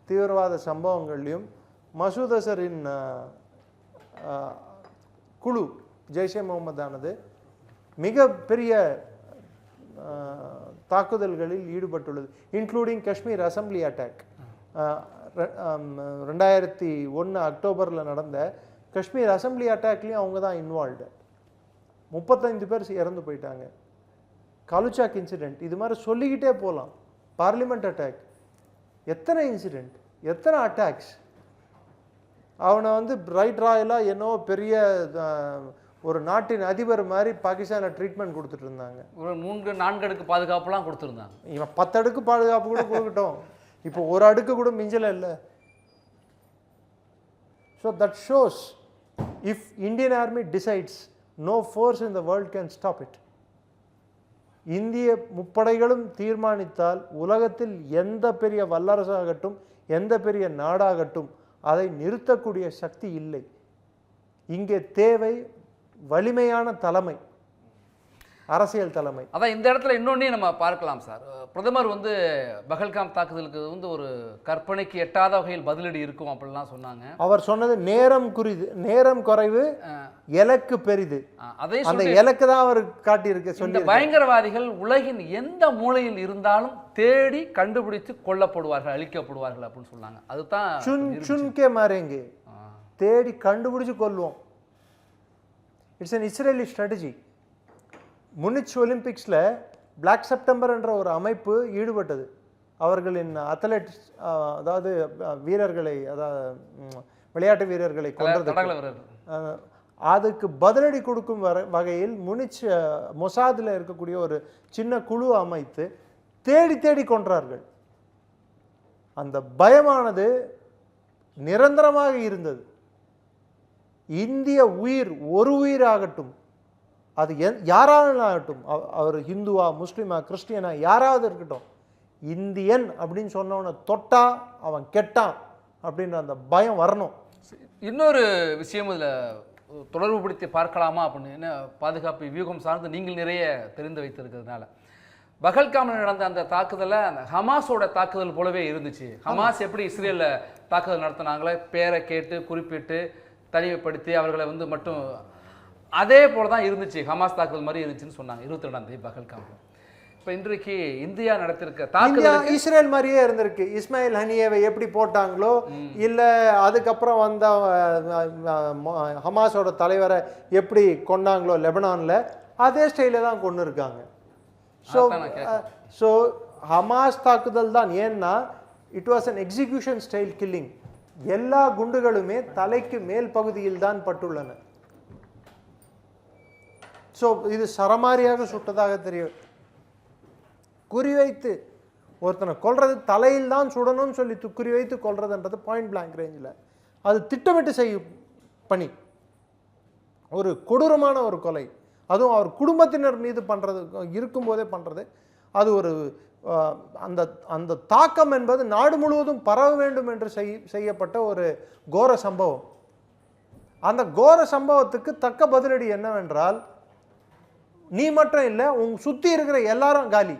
தீவிரவாத சம்பவங்கள்லையும் மசூத் அசரின் குழு ஜெய்ஷே முகமதானது மிகப்பெரிய தாக்குதல்களில் ஈடுபட்டுள்ளது, இன்க்ளூடிங் காஷ்மீர் அசம்பிளி அட்டாக். 2001 அக்டோபரில் நடந்த காஷ்மீர் அசம்பிளி அட்டாக்லேயும் அவங்க தான் இன்வால்வ்டு. 35 பேர் இறந்து போயிட்டாங்க. கலுச்சாக் இன்சிடெண்ட், இது மாதிரி சொல்லிக்கிட்டே போகலாம். பார்லிமெண்ட் அட்டாக், எத்தனை இன்சிடெண்ட், எத்தனை அட்டாக்ஸ். அவனை ரைட் ராயலாக என்னோ பெரிய ஒரு நாட்டின் அதிபர் மாதிரி பாகிஸ்தானில் ட்ரீட்மெண்ட் கொடுத்துட்டு இருந்தாங்க. ஒரு 3-4 அடுக்கு பாதுகாப்புலாம் கொடுத்துருந்தாங்க. இவன் 10 அடுக்கு பாதுகாப்பு கூட கொடுக்கட்டும், இப்போ ஒரு அடுக்கு கூட மிஞ்சலை இல்லை. So that shows if Indian army decides, no force in the world can stop it. இந்திய முப்படைகளும் தீர்மானித்தால் உலகத்தில் எந்த பெரிய வல்லரசாகட்டும், எந்த பெரிய நாடாகட்டும் அதை நிறுத்தக்கூடிய சக்தி இல்லை. இங்கே தேவை வலிமையான தலைமை, அரசியல் தலைமை. அதான் இந்த இடத்துல இன்னொன்னே நம்ம பார்க்கலாம் சார். பிரதமர் பகல்காம் தாக்குதலுக்கு ஒரு கற்பனைக்கு எட்டாத வகையில் பதிலடி இருக்கும் அப்படிலாம் சொன்னாங்க. அவர் சொன்னது நேரம் குறைவு, இலக்கு பெரிது. அந்த இலக்கு தான் அவர் காட்டியிருக்க சொல்லி. பயங்கரவாதிகள் உலகின் எந்த மூலையில் இருந்தாலும் தேடி கண்டுபிடித்து கொல்லப்படுவார்கள், அழிக்கப்படுவார்கள் அப்படின்னு சொன்னாங்க. அதுதான் சுன்கே மாறேங்க, தேடி கண்டுபிடிச்சு கொல்லுவோம். It's an Israeli strategy. Munich ஒலிம்பிக்ஸில் பிளாக் செப்டம்பர் என்ற ஒரு அமைப்பு ஈடுபட்டது. அவர்களின் அத்லெட்ஸ், அதாவது வீரர்களை, அதாவது விளையாட்டு வீரர்களை கொன்றது. அதுக்கு பதிலடி கொடுக்கும் வகையில் முனிச் மொசாதில் இருக்கக்கூடிய ஒரு சின்ன குழு அமைத்து தேடி தேடி கொன்றார்கள். அந்த பயமானது நிரந்தரமாக இருந்தது. இந்திய உயிர், ஒரு உயிராகட்டும், அது யாராவது ஆகட்டும், அவர் ஹிந்துவா, முஸ்லீமா, கிறிஸ்டியனா, யாராவது இருக்கட்டும், இந்தியன் அப்படின்னு சொன்னவனை தொட்டா அவன் கெட்டான் அப்படின்ற அந்த பயம் வரணும். இன்னொரு விஷயம் இதில் தொடர்பு படுத்தி பார்க்கலாமா அப்படின்னு, பாதுகாப்பு வியூகம் சார்ந்து நீங்கள் நிறைய தெரிந்து வைத்திருக்கிறதுனால, பகல்காமில் நடந்த அந்த தாக்குதலை அந்த ஹமாஸோட தாக்குதல் போலவே இருந்துச்சு. ஹமாஸ் எப்படி இஸ்ரேலில் தாக்குதல் நடத்தினாங்களே, பேரை கேட்டு குறிப்பிட்டு தனிமைப்படுத்தி அவர்களை மட்டும் அதே போல தான் இருந்துச்சு. ஹமாஸ் தாக்குதல் மாதிரி இருந்துச்சுன்னு சொன்னாங்க 22ஆம் தேதி பகல்காம்ல. இப்போ இன்றைக்கு இந்தியா நடத்திருக்க தாக்குதல் இஸ்ரேல் மாதிரியே இருந்திருக்கு. இஸ்மாயில் ஹனியேவை எப்படி போட்டாங்களோ, இல்லை அதுக்கப்புறம் வந்த ஹமாஸோட தலைவரை எப்படி கொண்டாங்களோ லெபனானில், அதே ஸ்டைலில் தான் கொண்டு இருக்காங்க. ஸோ ஹமாஸ் தாக்குதல் தான். ஏன்னா it was an execution style killing. எல்லா குண்டுகளுமே தலைக்கு மேல் பகுதியில் தான் பட்டுள்ளன. ஸோ இது சரமாரியாக சுட்டதாக தெரியும். குறிவைத்து ஒருத்தனை கொல்றது, தலையில் தான் சுடணும்னு சொல்லி குறிவைத்து கொல்றதுன்றது பாயிண்ட் பிளாங்க் ரேஞ்சில் அது திட்டமிட்டு செய்யும் பணி. ஒரு கொடூரமான ஒரு கொலை, அதுவும் அவர் குடும்பத்தினர் மீது பண்ணுறது, இருக்கும்போதே பண்ணுறது. அது ஒரு அந்த அந்த தாக்கம் என்பது நாடு முழுவதும் பரவ வேண்டும் என்று செய்யப்பட்ட ஒரு கோர சம்பவம். அந்த கோர சம்பவத்துக்கு தக்க பதிலடி என்னவென்றால், நீ மட்டும் இல்லை, உங்க சுற்றி இருக்கிற எல்லாரும் காலி.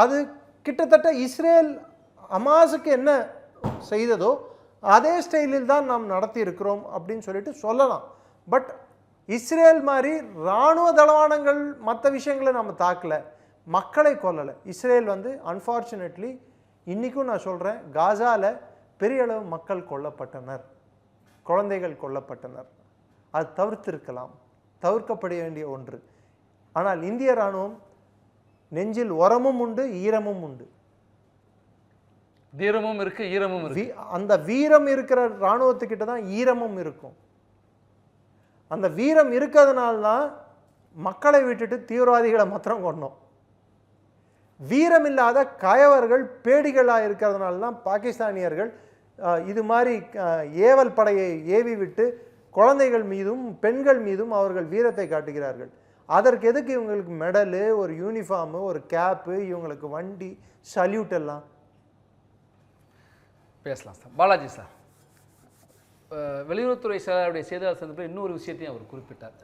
அது கிட்டத்தட்ட இஸ்ரேல் ஹமாஸுக்கு என்ன செய்ததோ அதே ஸ்டைலில் தான் நாம் நடத்தி இருக்கிறோம் அப்படின்னு சொல்லிட்டு சொல்லலாம். பட் இஸ்ரேல் மாதிரி இராணுவ தளவாடங்கள் மற்ற விஷயங்களை நம்ம தாக்கலை, மக்களை கொல்லலை. இஸ்ரேல் வந்து அன்ஃபார்ச்சுனேட்லி இன்றைக்கும் நான் சொல்கிறேன், காசாவில் பெரிய அளவு மக்கள் கொல்லப்பட்டனர், குழந்தைகள் கொல்லப்பட்டனர். அது தவிர்த்திருக்கலாம், தவிர்க்கப்பட வேண்டிய ஒன்று. ஆனால் இந்திய இராணுவம் நெஞ்சில் உரமும் உண்டு, ஈரமும் உண்டு. தீரமும் இருக்கு, ஈரமும் இருக்கு. அந்த வீரம் இருக்கிற இராணுவத்துக்கிட்ட தான் ஈரமும் இருக்கும். அந்த வீரம் இருக்கிறதுனால்தான் மக்களை விட்டுட்டு தீவிரவாதிகளை மாத்திரம் கொண்டோம். வீரம் இல்லாத கயவர்கள் பேடிகளாக இருக்கிறதுனால தான் பாகிஸ்தானியர்கள் இது மாதிரி ஏவல் படையை ஏவி விட்டு குழந்தைகள் மீதும் பெண்கள் மீதும் அவர்கள் வீரத்தை காட்டுகிறார்கள். அதற்கு எதுக்கு இவங்களுக்கு மெடலு, ஒரு யூனிஃபார்மு, ஒரு கேப்பு, இவங்களுக்கு வண்டி, சல்யூட் எல்லாம்? பேசலாம் சார். பாலாஜி சார், வெளியுறவுத்துறை செயலாளருடைய செய்தியாளர் சந்திப்பில் இன்னொரு விஷயத்தையும் அவர் குறிப்பிட்டார்.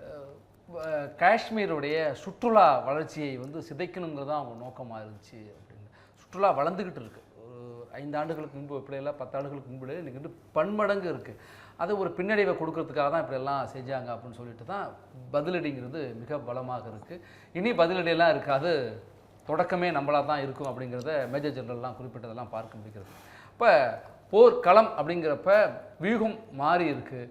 காஷ்மீருடைய சுற்றுலா வளர்ச்சியை வந்து சிதைக்கணுங்கிறது தான் அவங்க நோக்கமாக இருந்துச்சு அப்படின்னு. சுற்றுலா வளர்ந்துக்கிட்டு இருக்குது. ஒரு 5 ஆண்டுகளுக்கு முன்பு இப்படியில 10 ஆண்டுகளுக்கு முன்பு இன்றைக்கி வந்து பன்மடங்கு இருக்குது. அது ஒரு பின்னடைவை கொடுக்கறதுக்காக தான் இப்படியெல்லாம் செஞ்சாங்க அப்படின்னு சொல்லிட்டு தான் பதிலடிங்கிறது மிக பலமாக இருக்குது. இனி பதிலடியெல்லாம் இருக்காது, தொடக்கமே நம்மளாக தான் இருக்கும் அப்படிங்கிறத மேஜர் ஜெனரல்லாம் குறிப்பிட்டதெல்லாம் பார்க்க முடிகிறது. இப்போ போர்க்களம் அப்படிங்கிறப்ப வியூகம் மாறி இருக்குது,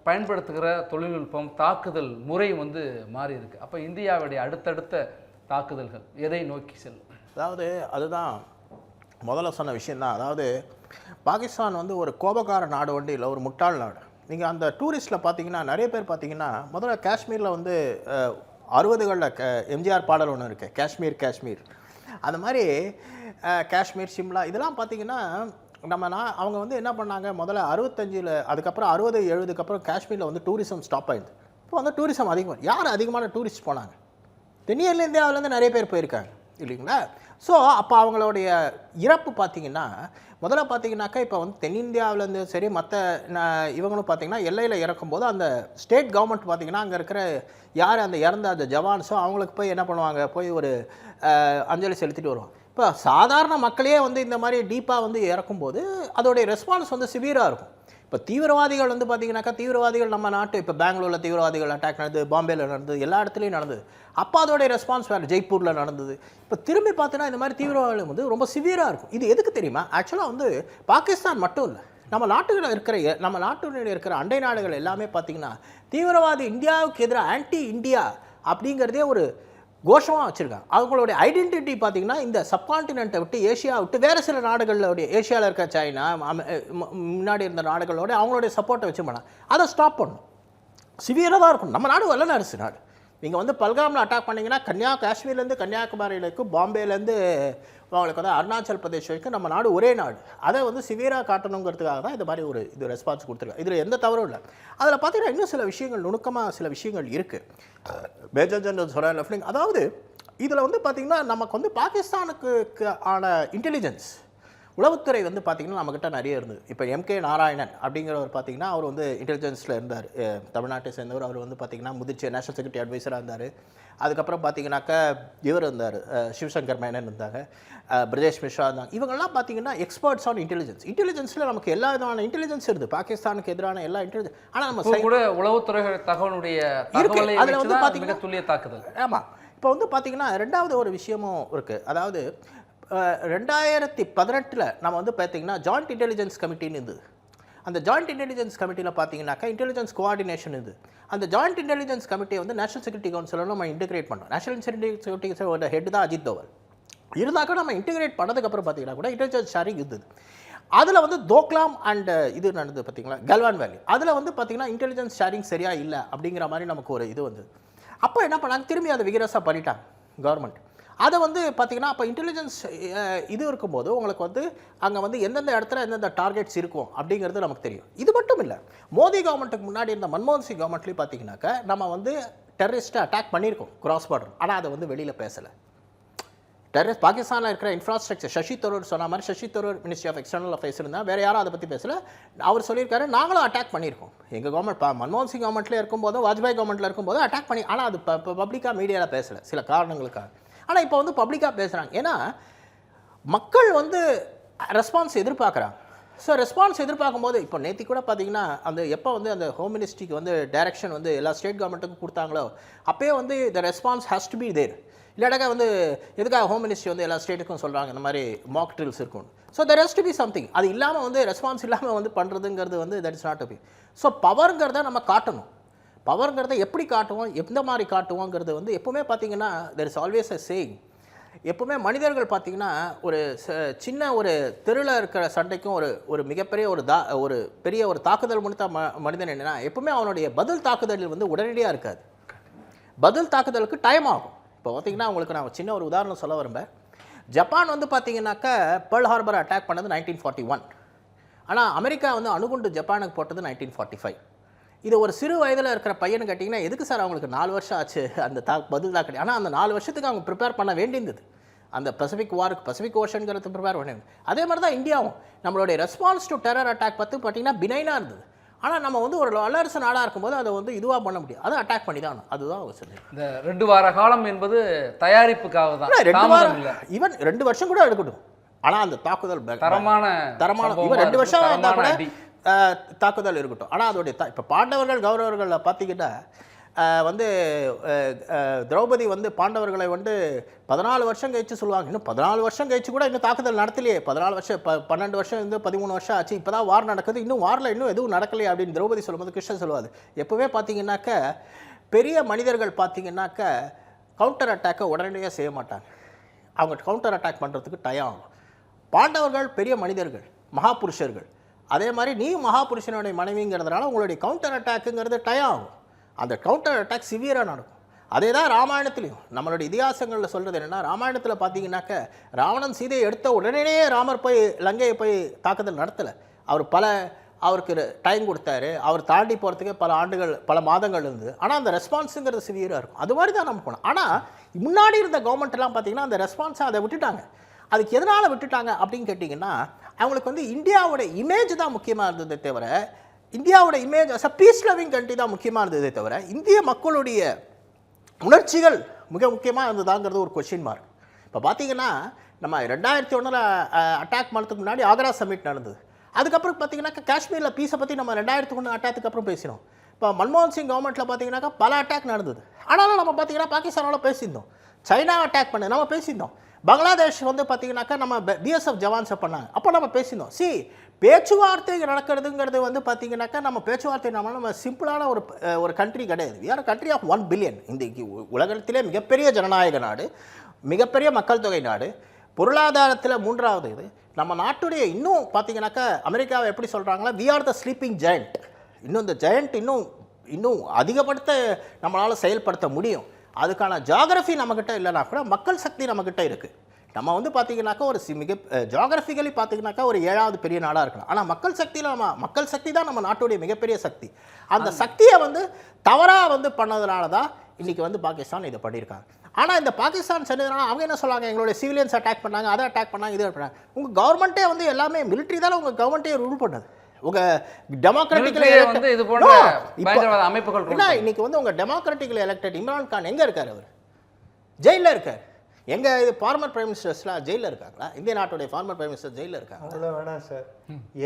பயன்படுத்துகிற தொழில்நுட்பம், தாக்குதல் முறை வந்து மாறி இருக்குது. அப்போ இந்தியாவுடைய அடுத்தடுத்த தாக்குதல்கள் எதை நோக்கி செல்லும்? அதாவது அதுதான் முதல்ல சொன்ன விஷயந்தான். அதாவது பாகிஸ்தான் வந்து ஒரு கோபக்கார நாடு ஒன்று இல்லை, ஒரு முட்டாள் நாடு. நீங்கள் அந்த டூரிஸ்ட்டில் பார்த்தீங்கன்னா நிறைய பேர் பார்த்தீங்கன்னா, முதல்ல காஷ்மீரில் வந்து 60களில் எம்ஜிஆர் பாடல் ஒன்று இருக்குது, காஷ்மீர் காஷ்மீர். அந்த மாதிரி காஷ்மீர், சிம்லா இதெல்லாம் பார்த்தீங்கன்னா அவங்க வந்து என்ன பண்ணாங்க, முதல்ல 65, அதுக்கப்புறம் 60, 70க்கு அப்புறம் காஷ்மீரில் வந்து டூரிசம் ஸ்டாப் ஆகிடுது. இப்போ வந்து டூரிசம் அதிகம். யார் அதிகமான டூரிஸ்ட் போனாங்க? தென்னியர்ல இந்தியாவிலேருந்து நிறைய பேர் போயிருக்காங்க இல்லைங்களா? ஸோ அப்போ அவங்களுடைய இறப்பு பார்த்தீங்கன்னா, முதல்ல பார்த்தீங்கன்னாக்கா இப்போ வந்து தென்னிந்தியாவிலேருந்து சரி மற்ற இவங்களும் பார்த்தீங்கன்னா எல்லையில் இறக்கும்போது அந்த ஸ்டேட் கவர்மெண்ட் பார்த்தீங்கன்னா அங்கே இருக்கிற யார் அந்த இறந்த அந்த ஜவான்ஸோ அவங்களுக்கு போய் என்ன பண்ணுவாங்க, போய் ஒரு அஞ்சலி செலுத்திட்டு வருவாங்க. இப்போ சாதாரண மக்களையே வந்து இந்த மாதிரி டீப்பாக வந்து இறக்கும்போது அதோடைய ரெஸ்பான்ஸ் வந்து சிவியராக இருக்கும். இப்போ தீவிரவாதிகள் வந்து பார்த்தீங்கன்னாக்கா, தீவிரவாதிகள் நம்ம நாட்டு இப்போ பெங்களூரில் தீவிரவாதிகள் அட்டாக் நடந்தது, பாம்பேயில் நடந்தது, எல்லா இடத்துலையும் நடந்தது. அப்போ அதோடைய ரெஸ்பான்ஸ் வேறு, ஜெய்ப்பூரில் நடந்தது. இப்போ திரும்பி பார்த்தீங்கன்னா இந்த மாதிரி தீவிரவாதிகள் வந்து ரொம்ப சிவியராக இருக்கும். இது எதுக்கு தெரியுமா? ஆக்சுவலாக வந்து பாகிஸ்தான் மட்டும் இல்லை, நம்ம நாட்டுகளில் இருக்கிற அண்டை நாடுகள் எல்லாமே பார்த்தீங்கன்னா தீவிரவாதி இந்தியாவுக்கு எதிராக ஆன்டி இந்தியா அப்படிங்கிறதே ஒரு கோஷமாக வச்சுருக்காங்க. அவங்களுடைய ஐடென்டிட்டி பார்த்திங்கன்னா இந்த சப்கான்டினென்ட்டை விட்டு, ஏஷியா விட்டு வேறு சில நாடுகளோடைய, ஏஷியாவில் இருக்க சைனா, முன்னாடி இருந்த நாடுகளோட அவங்களுடைய சப்போர்ட்டை வச்சு பண்ணால் அதை ஸ்டாப் பண்ணணும். சிவியராக தான் இருக்கணும். நம்ம நாடு வல்லரசு நாடு. நீங்கள் வந்து பல்காமில் அட்டாக் பண்ணிங்கன்னா காஷ்மீர்லேருந்து கன்னியாகுமரியிலேருக்கு, பாம்பேலேருந்து அவங்களுக்கு வந்து அருணாச்சல் பிரதேஷ் வரைக்கும் நம்ம நாடு ஒரே நாடு. அதை வந்து சிவியராக காட்டணுங்கிறதுக்காக தான் இந்த மாதிரி ஒரு இது ரெஸ்பான்ஸ் கொடுத்துருக்காங்க. இதில் எந்த தவறும் இல்லை. அதில் பார்த்தீங்கன்னா இன்னும் சில விஷயங்கள், நுணுக்கமாக சில விஷயங்கள் இருக்குது. மேஜர் ஜெனரல் சொரான் லெஃப்டினன்ட், அதாவது இதில் வந்து பார்த்திங்கன்னா நமக்கு வந்து பாகிஸ்தானுக்கு ஆன இன்டெலிஜென்ஸ் உளவுத்துறை வந்து பார்த்திங்கன்னா நம்மக்கிட்ட நிறைய இருந்தது. இப்போ MK நாராயணன் அப்படிங்கிறவர் பார்த்திங்கன்னா அவர் வந்து இன்டெலிஜென்ஸில் இருந்தார், தமிழ்நாட்டை சேர்ந்தவர். அவர் வந்து பார்த்திங்கன்னா முதிர்ச்சி நேஷனல் செக்யூரிட்டி அட்வைசராக இருந்தார். அதுக்கப்புறம் பார்த்திங்கனாக்கா இவர் இருந்தார், சிவசங்கர் மேனன் இருந்தாங்க, பிரஜேஷ் மிஸ்ரா இருந்தாங்க. இவங்கெல்லாம் பார்த்திங்கன்னா எக்ஸ்பர்ட்ஸ் ஆன் இன்டெலிஜென்ஸில் நமக்கு எல்லா விதமான இன்டெலிஜென்ஸ் இருக்குது, பாகிஸ்தானுக்கு எதிரான எல்லா இன்டெலிஜென்ஸ். ஆனால் நம்ம கூட உளவுத்துறை தகவலுடைய அதில் வந்து பார்த்திங்கன்னா துல்லிய தாக்குதல். ஆமாம். இப்போ வந்து பார்த்திங்கன்னா ரெண்டாவது ஒரு விஷயமும் இருக்குது. அதாவது 2018 நம்ம வந்து பார்த்திங்கன்னா ஜாயிண்ட் இன்டெலிஜென்ஸ் கமிட்டின்னு இருந்தது. அந்த ஜாயிண்ட் இன்டெலிஜென்ஸ் கமிட்டியில் பார்த்தீங்கன்னாக்கா இன்டெலிஜென்ஸ் கோஆர்டினேஷன் இது. அந்த ஜாயிண்ட் இன்டெலிஜென்ஸ் கமிட்டியை வந்து நேஷனல் செக்யூரிட்டி கவுன்சிலில் நம்ம இன்டிகிரேட் பண்ணோம். நேஷனல் செக்யூரிட்டி கவுன்சிலோட ஹெட் தான் அஜித் தோவல். இருந்தாக்க நம்ம இன்டிகிரேட் பண்ணதுக்கப்புறம் பார்த்தீங்கன்னா கூட இன்டெலிஜென்ஸ் ஷேரிங் இருந்தது. அதில் வந்து தோக்லாம் அண்ட் இது நடந்தது பார்த்தீங்களா, கல்வான் வேலி, அதில் வந்து பார்த்தீங்கன்னா இன்டெலிஜென்ஸ் ஷேரிங் சரியாக இல்லை அப்படிங்கிற மாதிரி நமக்கு ஒரு இது வந்தது. அப்போ என்ன பண்ணாங்க, திரும்பி அதை விகிரஸாக பண்ணிட்டாங்க கவர்மெண்ட். அதை வந்து பார்த்தீங்கன்னா அப்போ இன்டெலிஜென்ஸ் இது இருக்கும்போது உங்களுக்கு வந்து அங்கே வந்து எந்தெந்த இடத்துல எந்தெந்த டார்கெட்ஸ் இருக்கும் அப்படிங்கிறது நமக்கு தெரியும். இது மட்டும் இல்லை, மோடி கவர்மெண்ட்டுக்கு முன்னாடி இருந்த மன்மோகன் சிங் கவர்மெண்ட்லேயும் பார்த்தீங்கன்னாக்கா நம்ம வந்து டெரரிஸ்ட்டை அட்டாக் பண்ணியிருக்கோம் கிராஸ் பார்டர். ஆனால் அதை வந்து வெளியில் பேசலை. டெரரிஸ்ட் பாகிஸ்தானில் இருக்கிற இன்ஃப்ராஸ்ட்ரக்சர் சசி தரூர் சொன்ன மாதிரி, Shashi Tharoor ministry of external affairs இருந்தால் வேறு யாரும் அதை பற்றி பேசலை. அவர் சொல்லியிருக்காரு நாங்களும் அட்டாக் பண்ணியிருக்கோம். எங்கள் கவர்மெண்ட் மன்மோகன் சிங் கவர்மெண்ட்டில் இருக்கும்போது, வாஜ்பாய் கவர்மெண்ட்டில் இருக்கும்போது அட்டாக் பண்ணி, ஆனால் அது பப்ளிக்காக மீடியாவில் பேசலை சில காரணங்களுக்காக. ஆனால் இப்போ வந்து பப்ளிக்காக பேசுகிறாங்க. ஏன்னா மக்கள் வந்து ரெஸ்பான்ஸ் எதிர்பார்க்குறாங்க. ஸோ ரெஸ்பான்ஸ் எதிர்பார்க்கும் போது இப்போ நேற்று கூட பார்த்தீங்கன்னா அந்த எப்போ வந்து அந்த ஹோம் மினிஸ்ட்ரிக்கு வந்து டைரக்ஷன் வந்து எல்லா ஸ்டேட் கவர்மெண்ட்டுக்கும் கொடுத்தாங்களோ அப்போயே வந்து the response has to be there. இல்லாட்டா வந்து எதுக்காக ஹோம் மினிஸ்ட்ரி வந்து எல்லா ஸ்டேட்டுக்கும் சொல்கிறாங்க இந்த மாதிரி மாக் ட்ரில்ஸ் இருக்கும். So there has to be something. அது இல்லாமல் வந்து ரெஸ்பான்ஸ் இல்லாமல் வந்து பண்ணுறதுங்கிறது வந்து that is not to be. So பவருங்கிறத நம்ம காட்டணும். பவருங்கிறத எப்படி காட்டுவோம், எந்த மாதிரி காட்டுவோங்கிறது வந்து எப்போவுமே பார்த்தீங்கன்னா there is always a saying. எப்போவுமே மனிதர்கள் பார்த்தீங்கன்னா ஒரு சின்ன ஒரு தெருவில் இருக்கிற சண்டைக்கும் ஒரு மிகப்பெரிய ஒரு பெரிய ஒரு தாக்குதல் முடித்த மனிதன் என்னென்னா எப்போவுமே அவனுடைய பதில் தாக்குதல் வந்து உடனடியாக இருக்காது. பதில் தாக்குதலுக்கு டைம் ஆகும். இப்போ பார்த்தீங்கன்னா உங்களுக்கு நான் சின்ன ஒரு உதாரணம் சொல்ல விரும்பேன். ஜப்பான் வந்து பார்த்தீங்கன்னாக்கா பேர்ல் ஹார்பர் அட்டாக் பண்ணது 1941. ஆனால் அமெரிக்கா வந்து அணுகுண்டு ஜப்பானுக்கு போட்டது 1945. இது ஒரு சிறு வயதில் இருக்கிற பையனு கேட்டிங்கன்னா எதுக்கு சார் அவங்களுக்கு 4 வருஷம் ஆச்சு அந்த பதில் தாக்கடி. ஆனால் அந்த 4 வருஷத்துக்கு அவங்க ப்ரிப்பேர் பண்ண வேண்டியிருந்தது. அந்த பசிபிக் ஓஷனுங்கிறது ப்ரிப்பேர் பண்ண. அதே மாதிரி தான் இந்தியாவும் நம்மளுடைய ரெஸ்பான்ஸ் டு டெரர் அட்டாக் பார்த்து பார்த்தீங்கன்னா பினைனாக இருந்தது. ஆனால் நம்ம வந்து ஒரு வல்லரசு நாடாக இருக்கும்போது அதை வந்து இதுவாக பண்ண முடியும். அதை அட்டாக் பண்ணி தான் அதுதான் அவர் சொல்லி. இந்த 2 வார காலம் என்பது தயாரிப்புக்காக தான். 2 வாரம் இல்லை, ஈவன் 2 வருஷம் கூட எடுக்கட்டும். ஆனால் அந்த தாக்குதல் தரமான இவன் 2 வருஷம் இருந்தால் கூட தாக்குதல் இருக்கட்டும். ஆனால் அதோடைய இப்போ பாண்டவர்கள் கௌரவர்களில் பார்த்தீங்கன்னா வந்து திரௌபதி வந்து பாண்டவர்களை வந்து 14 வருஷம் கழிச்சு சொல்லுவாங்க. இன்னும் 14 வருஷம் கழிச்சு கூட இன்னும் தாக்குதல் நடத்தலையே. 14 வருஷம் 12 வருஷம் இருந்து 13 வருஷம் ஆச்சு, இப்போ தான் வார் நடக்குது, இன்னும் வாரில் இன்னும் எதுவும் நடக்கலையே அப்படின்னு திரௌபதி சொல்லும்போது கிருஷ்ணன் சொல்லுவார். எப்போவே பார்த்தீங்கன்னாக்க பெரிய மனிதர்கள் பார்த்தீங்கன்னாக்க கவுண்டர் அட்டாக்கை உடனடியாக செய்ய மாட்டாங்க. அவங்க கவுண்டர் அட்டாக் பண்ணுறதுக்கு டைம் ஆகும். பாண்டவர்கள் பெரிய மனிதர்கள், மகாபுருஷர்கள். அதே மாதிரி நீ மகாபுருஷனுடைய மனைவிங்கிறதுனால உங்களுடைய கவுண்டர் அட்டாக்குங்கிறது டைம் ஆகும். அந்த கவுண்டர் அட்டாக் சிவியராக நடக்கும். அதே தான் ராமாயணத்துலையும் நம்மளுடைய இதிகாசங்களில் சொல்கிறது என்னென்னா, ராமாயணத்தில் பார்த்தீங்கன்னாக்க ராவணன் சீதையை எடுத்த உடனே ராமர் போய் லங்கையை போய் தாக்குதல் நடத்தலை. அவருக்கு டைம் கொடுத்தாரு. அவர் தாண்டி போகிறதுக்கே பல மாதங்கள் இருந்தது. ஆனால் அந்த ரெஸ்பான்ஸுங்கிறது சிவியராக இருக்கும். அது மாதிரி தான் நம்ம போனோம். ஆனால் முன்னாடி இருந்த கவர்மெண்ட்லாம் பார்த்தீங்கன்னா அந்த ரெஸ்பான்ஸை அதை விட்டுட்டாங்க. அதுக்கு எதனால் விட்டுட்டாங்க அப்படின்னு கேட்டிங்கன்னா, அவங்களுக்கு வந்து இந்தியாவோட இமேஜ் தான் முக்கியமாக இருந்ததே தவிர, இந்தியாவோட image as a peace loving country தான் முக்கியமாக இருந்ததே தவிர, இந்திய மக்களுடைய உணர்ச்சிகள் மிக முக்கியமாக இருந்ததாங்கிறது ஒரு கொஸ்டின் மார்க். இப்போ பார்த்தீங்கன்னா நம்ம 2001 அட்டாக் பண்ணதுக்கு முன்னாடி ஆக்ரா சமிட் நடந்தது. அதுக்கப்புறம் பார்த்தீங்கன்னாக்கா காஷ்மீரில் பீஸை பற்றி நம்ம 2001 அட்டாக்கு அப்புறம் பேசினோம். இப்போ மன்மோகன் சிங் கவர்மெண்ட்டில் பார்த்தீங்கன்னாக்கா பல அட்டாக் நடந்தது. ஆனாலும் நம்ம பார்த்தீங்கன்னா பாகிஸ்தானோட பேசியிருந்தோம், சைனா அட்டாக் பண்ண நம்ம பேசியிருந்தோம், பங்களாதேஷ் வந்து பார்த்தீங்கன்னா நம்ம பிஎஸ்எஃப் ஜவான்ஸை பண்ணாங்க, அப்போ நம்ம பேசியிருந்தோம். பேச்சுவார்த்தை நடக்கிறதுங்கிறது வந்து பார்த்தீங்கன்னாக்கா நம்ம பேச்சுவார்த்தை நம்ம சிம்பிளான ஒரு கண்ட்ரி கிடையாது. We are country of 1 billion. இந்த உலகத்திலே மிகப்பெரிய ஜனநாயக நாடு, மிகப்பெரிய மக்கள் தொகை நாடு, பொருளாதாரத்தில் 3வது இது. நம்ம நாட்டுடைய இன்னும் பார்த்தீங்கன்னாக்கா அமெரிக்காவை எப்படி சொல்கிறாங்களா, we are the sleeping giant. இன்னும் இந்த ஜெயண்ட் இன்னும் அதிகப்படுத்த நம்மளால் செயல்படுத்த முடியும். அதுக்கான ஜியாகிரஃபி நம்மக்கிட்ட இல்லைனா கூட மக்கள் சக்தி நம்மக்கிட்ட இருக்குது. நம்ம வந்து பார்த்தீங்கன்னாக்கா ஒரு ஜியாகிரபிக்கலி பார்த்தீங்கன்னாக்கா ஒரு 7வது பெரிய நாடாக இருக்கலாம். ஆனால் மக்கள் சக்தி தான் நம்ம நாட்டுடைய மிகப்பெரிய சக்தி. அந்த சக்தியை வந்து தவறாக வந்து பண்ணதுனால தான் இன்றைக்கி வந்து பாகிஸ்தான் இதை பண்ணியிருக்காங்க. ஆனால் இந்த பாகிஸ்தான் செஞ்சதுனால அவங்க என்ன சொல்கிறாங்க, எங்களுடைய சிவிலியன்ஸ் அட்டாக் பண்ணாங்க, அதை அட்டாக் பண்ணாங்க, இது பண்ணாங்க. உங்கள் கவர்மெண்ட்டே வந்து எல்லாமே மிலிட்ரி தானே உங்கள் கவர்மெண்ட்டே ரூல் பண்ணது. உங்கள் டெமோக்ராட்டிக்கலி அமைப்புகள் இன்னைக்கு வந்து உங்கள் டெமோக்ராட்டிக்கலி எலெக்டட் இம்ரான் கான் எங்கே இருக்கார்? அவர் ஜெயிலில் இருக்கார். எங்கள் இது ஃபார்மர் பிரைம் மினிஸ்டர்ஸ்லாம் ஜெயிலில் இருக்காங்களா? இந்திய நாட்டுடைய ஃபார்மர் பிரைம் மினிஸ்டர் ஜெயிலில் இருக்காங்க. அவ்வளோ வேணாம் சார்.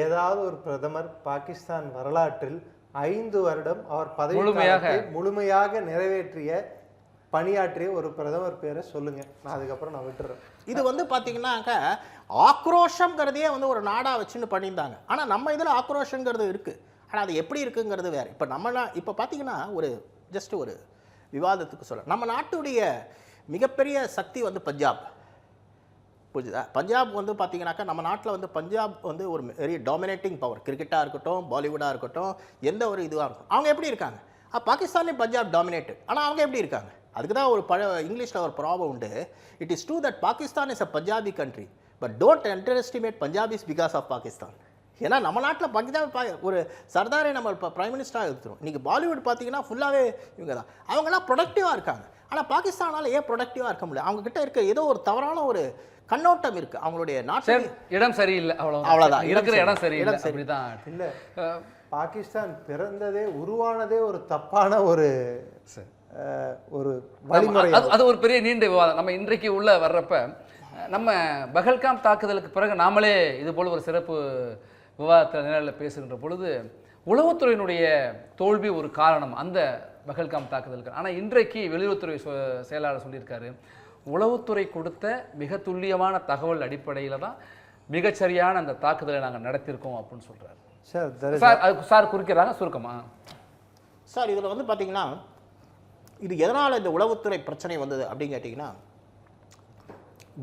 ஏதாவது ஒரு பிரதமர் பாகிஸ்தான் வரலாற்றில் 5 வருடம் அவர் பதவி முழுமையாக நிறைவேற்றிய பணியாற்றிய ஒரு பிரதமர் பேரை சொல்லுங்க, நான் அதுக்கப்புறம் நான் விட்டுறேன். இது வந்து பார்த்தீங்கன்னாக்க ஆக்ரோஷங்கிறதையே வந்து ஒரு நாடாக வச்சுன்னு பண்ணியிருந்தாங்க. ஆனால் நம்ம இதில் ஆக்ரோஷங்கிறது இருக்குது, ஆனால் அது எப்படி இருக்குங்கிறது வேறு. இப்போ நம்மளாம் இப்போ பார்த்தீங்கன்னா ஒரு ஜஸ்ட் ஒரு விவாதத்துக்கு சொல்ல, நம்ம நாட்டுடைய மிகப்பெரிய சக்தி வந்து பஞ்சாப். புரிஞ்சுதா? பஞ்சாப் வந்து பார்த்தீங்கன்னாக்கா நம்ம நாட்டில் வந்து பஞ்சாப் வந்து ஒரு வெரி டாமினேட்டிங் பவர். கிரிக்கெட்டாக இருக்கட்டும், பாலிவுட்டாக இருக்கட்டும், எந்த ஒரு இதுவாக இருக்கும். அவங்க எப்படி இருக்காங்க? பாகிஸ்தான்லேயும் பஞ்சாப் டாமினேட்டட். ஆனால் அவங்க எப்படி இருக்காங்க? அதுக்கு தான் ஒரு இங்கிலீஷில் ஒரு ப்ராப்ளம் உண்டு. It is true that Pakistan is a Punjabi country, but don't underestimate Punjabis because of Pakistan. ஏன்னா நம்ம நாட்டில் பஞ்சாப் ஒரு சர்தாரை நம்ம இப்போ பிரைம் மினிஸ்டராக எடுத்துரும். இன்றைக்கி பாலிவுட் பார்த்தீங்கன்னா ஃபுல்லாகவே இவங்க தான். அவங்களாம் ப்ரொடக்டிவாக இருக்காங்க. ஆனால் பாகிஸ்தானால் ஏன் ப்ரொடக்டிவாக இருக்க முடியல? அவங்கக்கிட்ட இருக்க ஏதோ ஒரு தவறான ஒரு கண்ணோட்டம் இருக்குது. அவங்களுடைய நாட்டில் இடம் சரியில்லை, அவ்வளோதான். இருக்கிற இடம் சரியில்லை. அப்படிதான் இல்லை, பாகிஸ்தான் பிறந்ததே உருவானதே ஒரு தப்பான ஒரு வழிமுறை. அது ஒரு பெரிய நீண்ட விவாதம். நம்ம இன்றைக்கு உள்ள வர்றப்ப நம்ம பஹல்காம் தாக்குதலுக்கு பிறகு நாமளே இது போல ஒரு சிறப்பு விவாதத்தில் நிலையில் பேசுகின்ற பொழுது உளவுத்துறையினுடைய தோல்வி ஒரு காரணம் அந்த பஹல்காம் தாக்குதலுக்கு. ஆனால் இன்றைக்கு வெளியுறவுத்துறை செயலாளர் சொல்லியிருக்காரு, உளவுத்துறை கொடுத்த மிக துல்லியமான தகவல் அடிப்படையில் தான் மிகச்சரியான அந்த தாக்குதலை நாங்கள் நடத்தியிருக்கோம் அப்படின்னு சொல்கிறார். சார் குறிக்கிறாங்க சுருக்கமா சார். இதில் வந்து பார்த்தீங்கன்னா இது எதனால் இந்த உளவுத்துறை பிரச்சனை வந்தது அப்படின்னு கேட்டிங்கன்னா,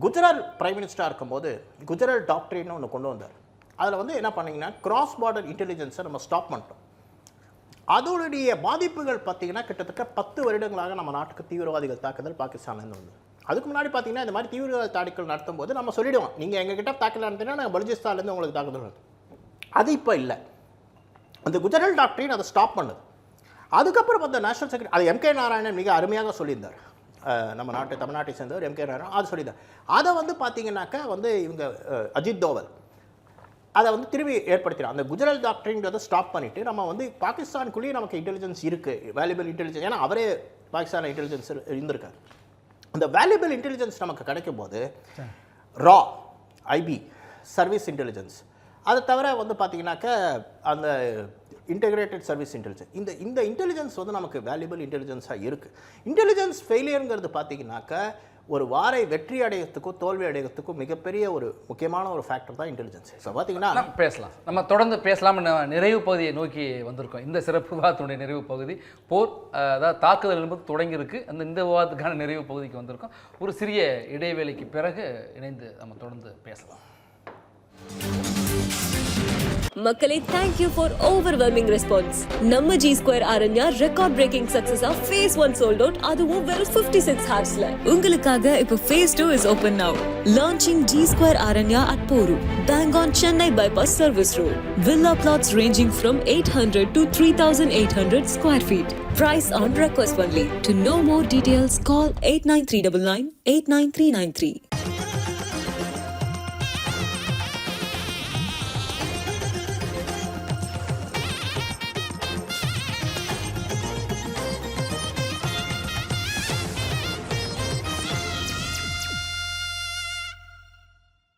குஜராத் பிரைம் மினிஸ்டராக இருக்கும்போது குஜராத் டாக்டரின்னு ஒன்று கொண்டு வந்தார். அதில் வந்து என்ன பண்ணிங்கன்னா கிராஸ் பார்டர் இன்டெலிஜென்ஸை நம்ம ஸ்டாப் பண்ணிட்டோம். அதோடைய பாதிப்புகள் பார்த்தீங்கன்னா கிட்டத்தட்ட 10 வருடங்களாக நம்ம நாட்டுக்கு தீவிரவாதிகள் தாக்குதல் பாகிஸ்தான்லேருந்து வந்து. அதுக்கு முன்னாடி பார்த்தீங்கன்னா இந்த மாதிரி தீவிரவாத தாக்குதல் நடத்தும் போது நம்ம சொல்லிடுவோம், நீங்கள் எங்ககிட்ட தாக்குதல் நடத்தினா நாங்கள் பலுச்சிஸ்தான்லேருந்து உங்களுக்கு தாக்குதல் நடத்தும். அது இப்போ இல்லை. அந்த குஜராத் டாக்டரின் அதை ஸ்டாப் பண்ணுது. அதுக்கப்புறம் அந்த நேஷனல் செக்ரட்டரி அது எம்.கே. நாராயணன் மிக அருமையாக சொல்லியிருந்தார். நம்ம நாட்டு தமிழ்நாட்டை சேர்ந்தவர் எம்.கே. நாராயணன் அது சொல்லியிருந்தார். அதை வந்து பார்த்தீங்கன்னாக்கா வந்து இவங்க அஜித் தோவல் அதை வந்து திரும்பி ஏற்படுத்திடும். அந்த குஜராத் டாக்டரிங்கிறத ஸ்டாப் பண்ணிவிட்டு நம்ம வந்து பாகிஸ்தானுக்குள்ளேயே நமக்கு இன்டெலிஜென்ஸ் இருக்குது, வேல்யூபிள் இன்டெலிஜென்ஸ். ஏன்னா அவரே பாகிஸ்தான் இன்டெலிஜென்ஸ் இருந்திருக்காரு. அந்த வேல்யூபிள் இன்டெலிஜென்ஸ் நமக்கு கிடைக்கும் போது ரா ஐபி சர்வீஸ் இன்டெலிஜென்ஸ், அதை தவிர வந்து பார்த்தீங்கன்னாக்கா அந்த இன்டெகிரேட்டட் சர்வீஸ் இன்டெலிஜென்ஸ், இந்த இன்டெலிஜென்ஸ் வந்து நமக்கு வேல்யூபிள் இன்டெலிஜென்ஸாக இருக்குது. இன்டெலிஜென்ஸ் ஃபெயிலியருங்கிறது பார்த்தீங்கன்னாக்கா ஒரு வாரை வெற்றி அடைகிறதுக்கும் தோல்வி அடைகிறதுக்கும் மிகப்பெரிய ஒரு முக்கியமான ஒரு ஃபேக்டர் தான் இன்டெலிஜென்ஸ். ஸோ பார்த்தீங்கன்னா பேசலாம், நம்ம தொடர்ந்து பேசலாம். நிறைவு பகுதியை நோக்கி வந்திருக்கோம். இந்த சிறப்பு விவாதத்துடைய நிறைவு பகுதி போர், அதாவது தாக்குதல் என்பது தொடங்கியிருக்கு. இந்த விவாதத்துக்கான நிறைவு பகுதிக்கு வந்திருக்கோம். ஒரு சிறிய இடைவேளைக்கு பிறகு இணைந்து நம்ம தொடர்ந்து பேசலாம். மக்களே, thank you for overwhelming response. நம்ம G Square Aranya record breaking success of phase 1 sold out, அதுவும் வெறும் 56 hoursல. உங்களுக்காக இப்போ phase 2 is open now. Launching G Square Aranya at Poru, bang on Chennai bypass service road. Villa plots ranging from 800 to 3800 square feet. Price on request only. To know more details, call 89399 89393.